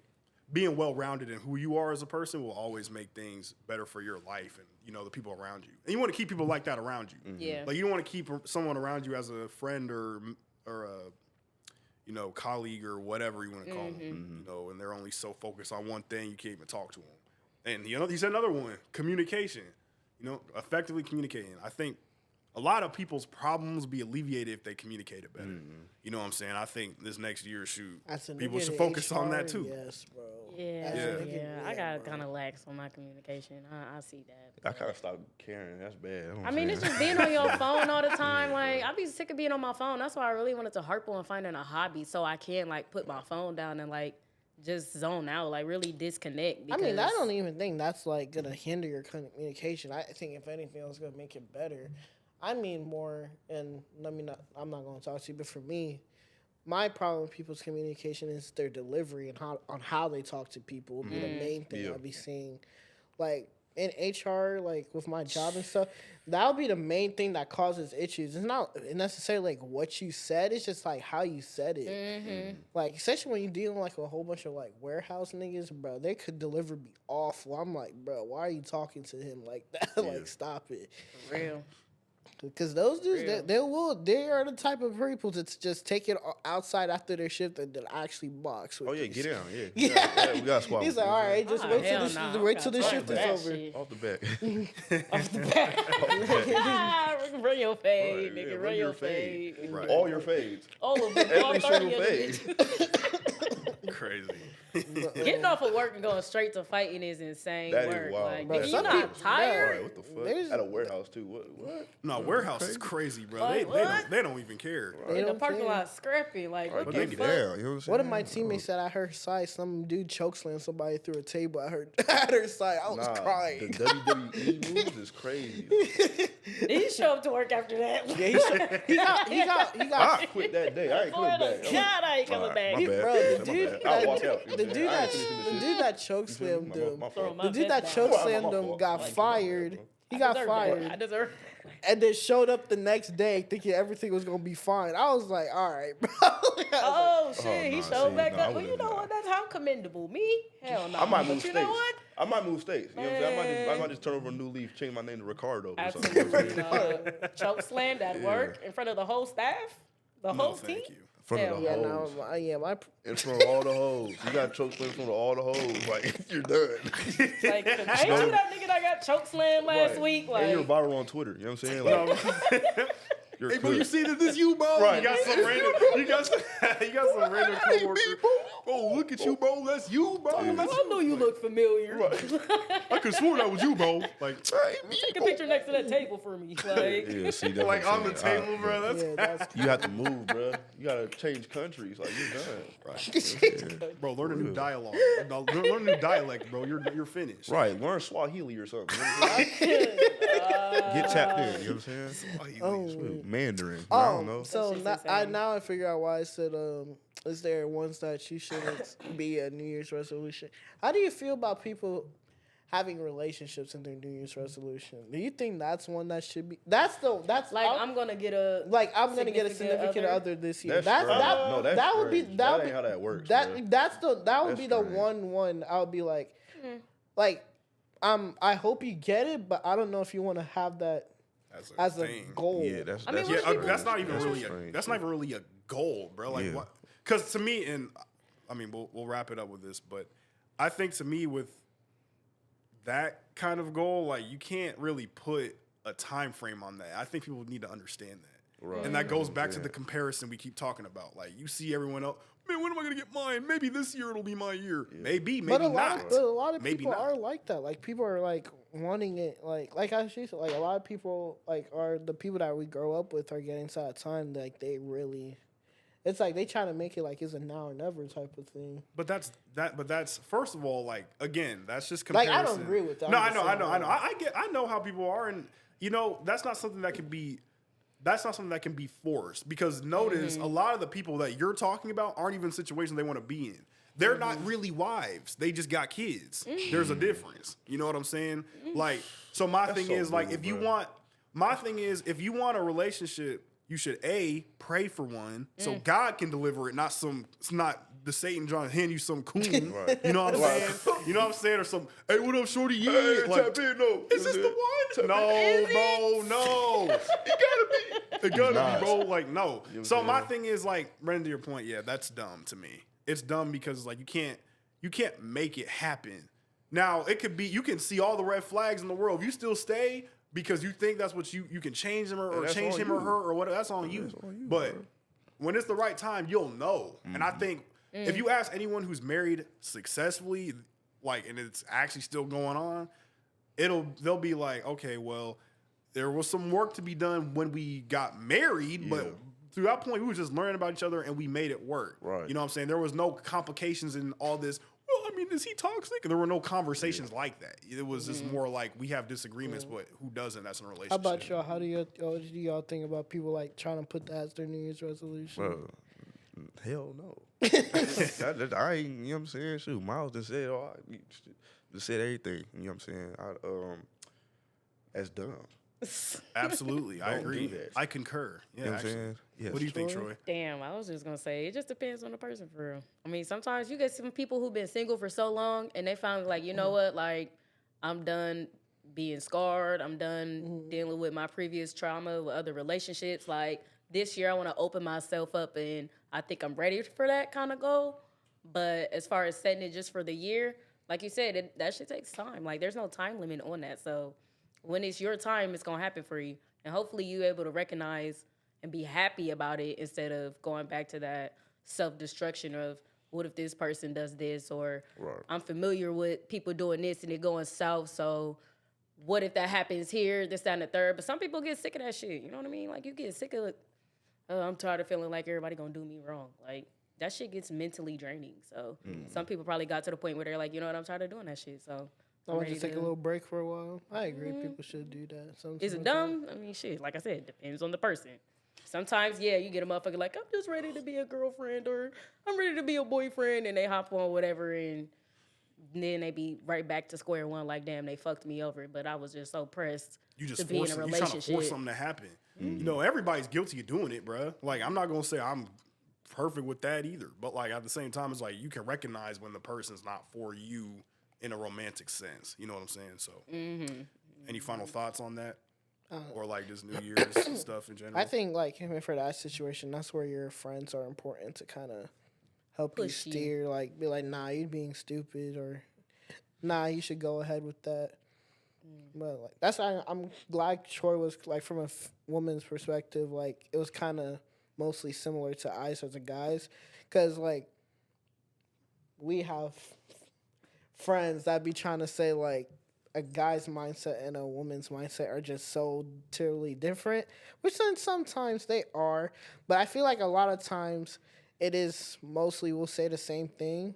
being well-rounded in who you are as a person will always make things better for your life and, you know, the people around you. And you want to keep people like that around you. Yeah. Like, you don't want to keep someone around you as a friend or a, you know, colleague or whatever you want to call them, you know, and they're only so focused on one thing, you can't even talk to them. And, you know, he said another one, communication, you know, effectively communicating. I think a lot of people's problems be alleviated if they communicated better. You know what I'm saying? I think this next year, people should focus on that too. Yes, bro. Yeah. I got kind of lax on my communication. I see that. I kind of stopped caring. That's bad. I mean, it's just being on your phone all the time. Like, I be sick of being on my phone. That's why I really wanted to harp on finding a hobby so I can, like, put my phone down and, like, just zone out, like, really disconnect. I mean, I don't even think that's, like, going to hinder your communication. I think, if anything, it's going to make it better. I mean more, and I'm not going to talk to you, but for me, my problem with people's communication is their delivery and how they talk to people would be the main thing I'll be seeing. Like, in HR, like, with my job and stuff, that'll be the main thing that causes issues. It's not necessarily, like, what you said. It's just, like, how you said it. Like, especially when you're dealing, like, with a whole bunch of, like, warehouse niggas, bro, they could deliver be awful. I'm like, bro, why are you talking to him like that? Like, stop it. For real. Because those dudes, they are the type of people that just take it outside after their shift and then actually box with. Oh, yeah, this. get down. Yeah. We got squad. He's like, all right, just wait till the shift is over. Off the back. Off the back. Run your fade, nigga. Yeah, Run your fade. Right. All your fades. All of them. All Every 30 single of them fade. bitches. Crazy. Getting off of work and going straight to fighting is insane That is work. wild. Like, Bro, nigga, you some not people- tired? Right, what the fuck? At a warehouse, too. What? No, warehouse is crazy, bro. Like, They don't even care. They In the don't parking care. lot scrapping. Like, what Right, the get fuck? down. You know what I'm saying? One of my teammates said I heard side some dude chokeslam somebody through a table at her side. I was crying. The WWE moves is crazy. Did he show up to work after that? Yeah, he got I quit that day. I ain't Boy, coming back. God, I ain't coming back. My bad. Bro, the My dude, bad. I'll walk out. the dude that chokeslammed him, the dude that chokeslammed him got fired. He got fired. I deserve. And then showed up the next day thinking everything was gonna be fine. I was like, all right, bro. Oh shit, he nah, showed see, back nah, I up. Well, you wouldn't, know nah. what? That's how commendable. Me? Hell no. I might But move you states. know what? I might move states. You know what I'm saying? I might just turn over a new leaf, change my name to Ricardo or something. Absolutely. Choke slammed at work in front of the whole staff, the No, whole team. thank you. In front of the Yeah, hoes. my In front of all the hoes. You got choked in front of all the hoes. Like, you're done. Like, ain't you that nigga that got choke slammed last Right. week? And you're Like, viral on Twitter. You know what I'm saying? Like, you're Hey, bro, you cooked. see that this you, bro? Right. You got some random. You got some random coworker. Bro, look at you, bro. That's you, bro. I know you look familiar. I could swear that was you, bro. Like, Take a picture next to that table for me. Like, Yeah, see, that's like what I'm on the saying. table, bro. That's yeah, that's You have to move, bro. You gotta change countries. Like, you're done. bro. Learn a new dialogue. No, learn a new dialect, bro. You're finished. Right. Learn Swahili or something. You know what I'm saying? Get tapped in. You know what I'm saying? Smooth. Mandarin. I don't know. So That's just I insane. figure out why I said is there ones that you shouldn't be a New Year's resolution? How do you feel about people having relationships in their New Year's resolution? Do you think that's one that should be? That's like I'm gonna get a I'm gonna get a significant other this year. That's strange. No, that's that would be strange. that That would ain't how that works, That bro. that would That's be the strange. one I would be like I hope you get it, but I don't know if you want to have that as a thing. goal. Yeah, that's I mean, that's Yeah, what do that's not even That's really. strange. That's not even really a goal, bro. Like Yeah. what? Because to me, and I mean, we'll wrap it up with this, but I think to me with that kind of goal, like you can't really put a time frame on that. I think people need to understand that. Right. And that goes back to the comparison we keep talking about. Like you see everyone else, man, when am I gonna get mine? Maybe this year it'll be my year. Maybe But not. a lot of Maybe people not. are like that. Like people are like wanting it. Like I said, like a lot of people like are the people that we grow up with are getting to that time like they really. It's like they try to make it like it's a now or never type of thing. But that's first of all, like again, that's just Like, comparison. I don't agree with that. No, I'm I just know. saying, I know how people are, and you know that's not something that can be. That's not something that can be forced because notice a lot of the people that you're talking about aren't even in situations they want to be in. They're not really wives. They just got kids. There's a difference. You know what I'm saying? Like, so my thing so is like, rude, if you bro. want, my thing is if you want a relationship, you should pray for one so God can deliver it, not some. It's not the Satan trying to hand you some coon. Right. You know what I'm saying? You know what I'm saying? Or some, hey, what up, shorty? Yeah, Hey, like, tap in, no. is this the one? No, bro, no. It gotta be, bro. Like, no. So my thing is like, Brendan, to your point, yeah, that's dumb to me. It's dumb because like you can't make it happen. Now it could be you can see all the red flags in the world. If you still stay because you think that's what you can change him or that's change on him or you. her or whatever. That's on you. That's on you, But bro. when it's the right time, you'll know. And I think if you ask anyone who's married successfully, like, and it's actually still going on, they'll be like, okay, well, there was some work to be done when we got married, but through that point, we were just learning about each other and we made it work. Right. You know what I'm saying? There was no complications in all this. Well, I mean, is he toxic? And there were no conversations like that. It was just more like we have disagreements, but who doesn't? That's in a relationship. How about y'all? How do y'all think about people like trying to put that as their New Year's resolution? Bro, hell no. I ain't, you know what I'm saying? Shoot, Myles just said, just said everything. You know what I'm saying? That's dumb. Absolutely. I Don't agree. do that. I concur. Yeah, You know what I'm actually. saying? Yes. What do you think, Troy? Damn, I was just gonna say it just depends on the person for real. I mean, sometimes you get some people who've been single for so long and they finally like, you know what, like I'm done being scarred. I'm done dealing with my previous trauma with other relationships. Like this year, I want to open myself up, and I think I'm ready for that kind of goal. But as far as setting it just for the year, like you said, that shit takes time. Like there's no time limit on that. So when it's your time, it's gonna happen for you, and hopefully you able to recognize and be happy about it instead of going back to that self-destruction of what if this person does this, or I'm familiar with people doing this and it going south, so what if that happens here, this, that, and the third. But some people get sick of that shit, you know what I mean? Like you get sick of it. Oh, I'm tired of feeling like everybody gonna do me wrong. Like that shit gets mentally draining. So some people probably got to the point where they're like, you know what, I'm tired of doing that shit. So I want to take a little break for a while. I agree. People should do that. Is it dumb? I mean, shit. Like I said, it depends on the person. Sometimes, yeah, you get a motherfucker like, I'm just ready to be a girlfriend or I'm ready to be a boyfriend, and they hop on whatever, and then they be right back to square one like, damn, they fucked me over. But I was just so pressed You just to be in a you trying to relationship. force something to happen. You know, everybody's guilty of doing it, bruh. Like, I'm not gonna say I'm perfect with that either. But like at the same time, it's like you can recognize when the person's not for you in a romantic sense. You know what I'm saying? So, any final thoughts on that, or like just New Year's stuff in general? I think like for that situation, that's where your friends are important to kind of help Push you you. steer. Like be like, nah, you're being stupid, or nah, you should go ahead with that. But like that's why I'm glad Troi was like from a woman's perspective. Like it was kind of mostly similar to us as a guys, because like we have friends that be trying to say like a guy's mindset and a woman's mindset are just so totally different, which then sometimes they are, but I feel like a lot of times it is mostly we'll say the same thing.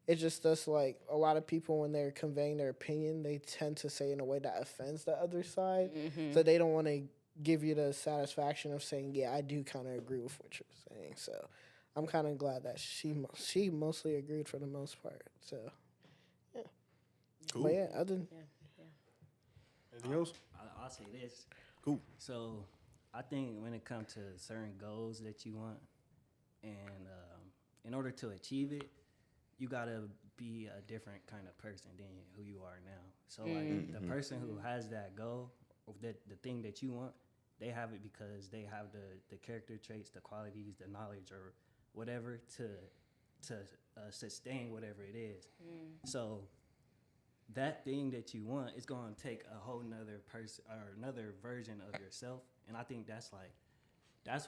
It just does like a lot of people when they're conveying their opinion, they tend to say in a way that offends the other side, so they don't want to give you the satisfaction of saying, yeah, I do kind of agree with what you're saying. So I'm kind of glad that she mostly agreed for the most part. So yeah, Cool. but yeah, other than Anything else? I'll say this. Cool. So I think when it comes to certain goals that you want, and in order to achieve it, you gotta be a different kind of person than who you are now. So like the person who has that goal, or the thing that you want, they have it because they have the character traits, the qualities, the knowledge, or whatever to sustain whatever it is. So that thing that you want is going to take a whole nother person or another version of yourself, and I think that's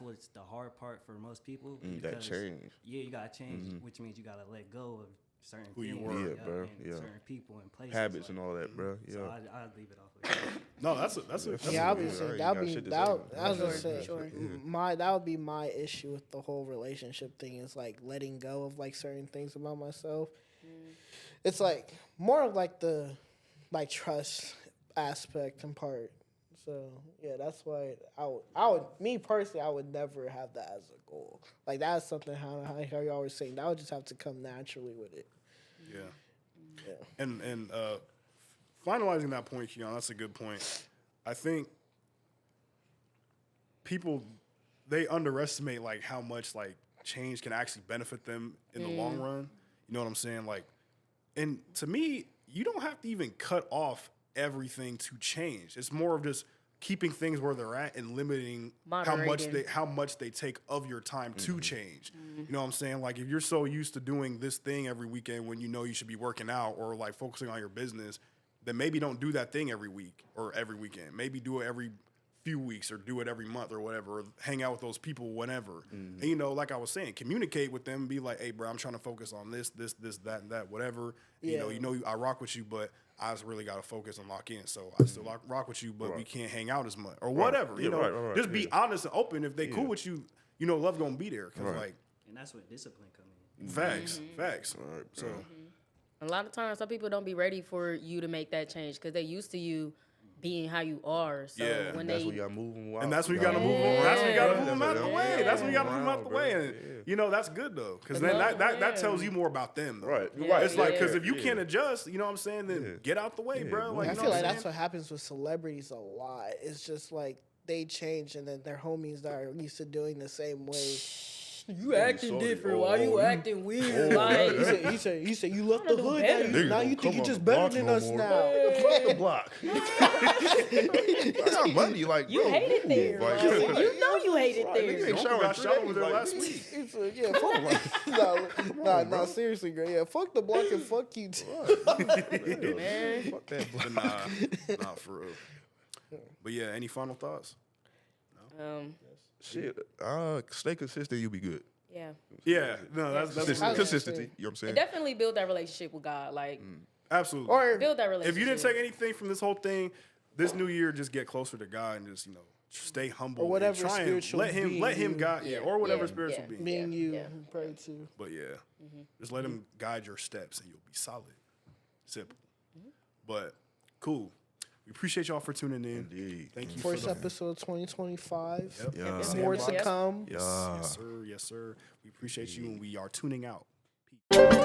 what's the hard part for most people. That change. Yeah, you gotta change, which means you gotta let go of certain Who you things, were. Yeah, bro, and yeah. certain people and places, Habits like, and all that, bro. Yeah. So I'll leave it off. Of that. No, that's a yeah, I good would one. say I ain't that got would be shit to that. say. I was gonna Sure, say sure. that would be my issue with the whole relationship thing is like letting go of like certain things about myself. It's like more of like the like trust aspect and part. So yeah, that's why I would me personally I would never have that as a goal. Like that's something how you always saying that would just have to come naturally with it. Yeah. And finalizing that point, Keon, that's a good point. I think people they underestimate like how much like change can actually benefit them in the long run. You know what I'm saying? Like, and to me, you don't have to even cut off everything to change. It's more of just keeping things where they're at and limiting Moderating. how much they take of your time to change. You know what I'm saying? Like if you're so used to doing this thing every weekend when you know you should be working out or like focusing on your business, then maybe don't do that thing every week or every weekend. Maybe do it every few weeks or do it every month or whatever, or hang out with those people whenever. And, you know, like I was saying, communicate with them, be like, hey, bro, I'm trying to focus on this, that, and that, whatever. Yeah. You know, I rock with you, but I just really got to focus and lock in. So I still rock with you, but we can't hang out as much or whatever. You know, just be honest and open. If they cool with you, you know, love gonna be there. Cause like, And that's where discipline come in. facts. So A lot of times, some people don't be ready for you to make that change because they used to you being how you are. So Yeah. when That's they when you gotta move them. and that's when you gotta move them. That's when you gotta move them out the Yeah. way. That's when you gotta move them out the Bro. way. And Yeah. you know, that's good though. Cause then that tells you more about them though. Right. Yeah. It's like, cause Yeah. if you can't adjust, you know what I'm saying, then get out the way, bro. Like, I you know feel what like I'm that's saying? what happens with celebrities a lot. It's just like they change and then their homies that are used to doing the same way. you acting sorry. different, why you acting weird? Like, He said you left the do hood. better. Now you think you're just better than us now. Fuck the block. I got money, like you bro, hate it there. like, Like, you know you hate it Nigga there. ain't Uncle showering got shot 3 over there days, last like, week. He said, yeah, fuck seriously, girl. Yeah, fuck the block and fuck you too. Man. Fuck that block. But nah, for real. But yeah, any final thoughts? Shit, stay consistent, you'll be good. Yeah. Yeah, no, that's Consistency, you know what I'm saying? And definitely build that relationship with God. Like, absolutely. Or build that relationship. If you didn't take anything from this whole thing, this new year, just get closer to God and just, you know, stay humble. Or whatever and try and spiritual let him being guide, you- or whatever Yeah, spiritual yeah. being. me and you Yeah. pray to. But yeah, just let him guide your steps and you'll be solid. Simple. But cool. We appreciate y'all for tuning in. Indeed. Thank you First for the episode 2025. Yep. Yeah. Yep. More to Sandbox. come. Yes, sir. Yes, sir. We appreciate you and we are tuning out. Peace.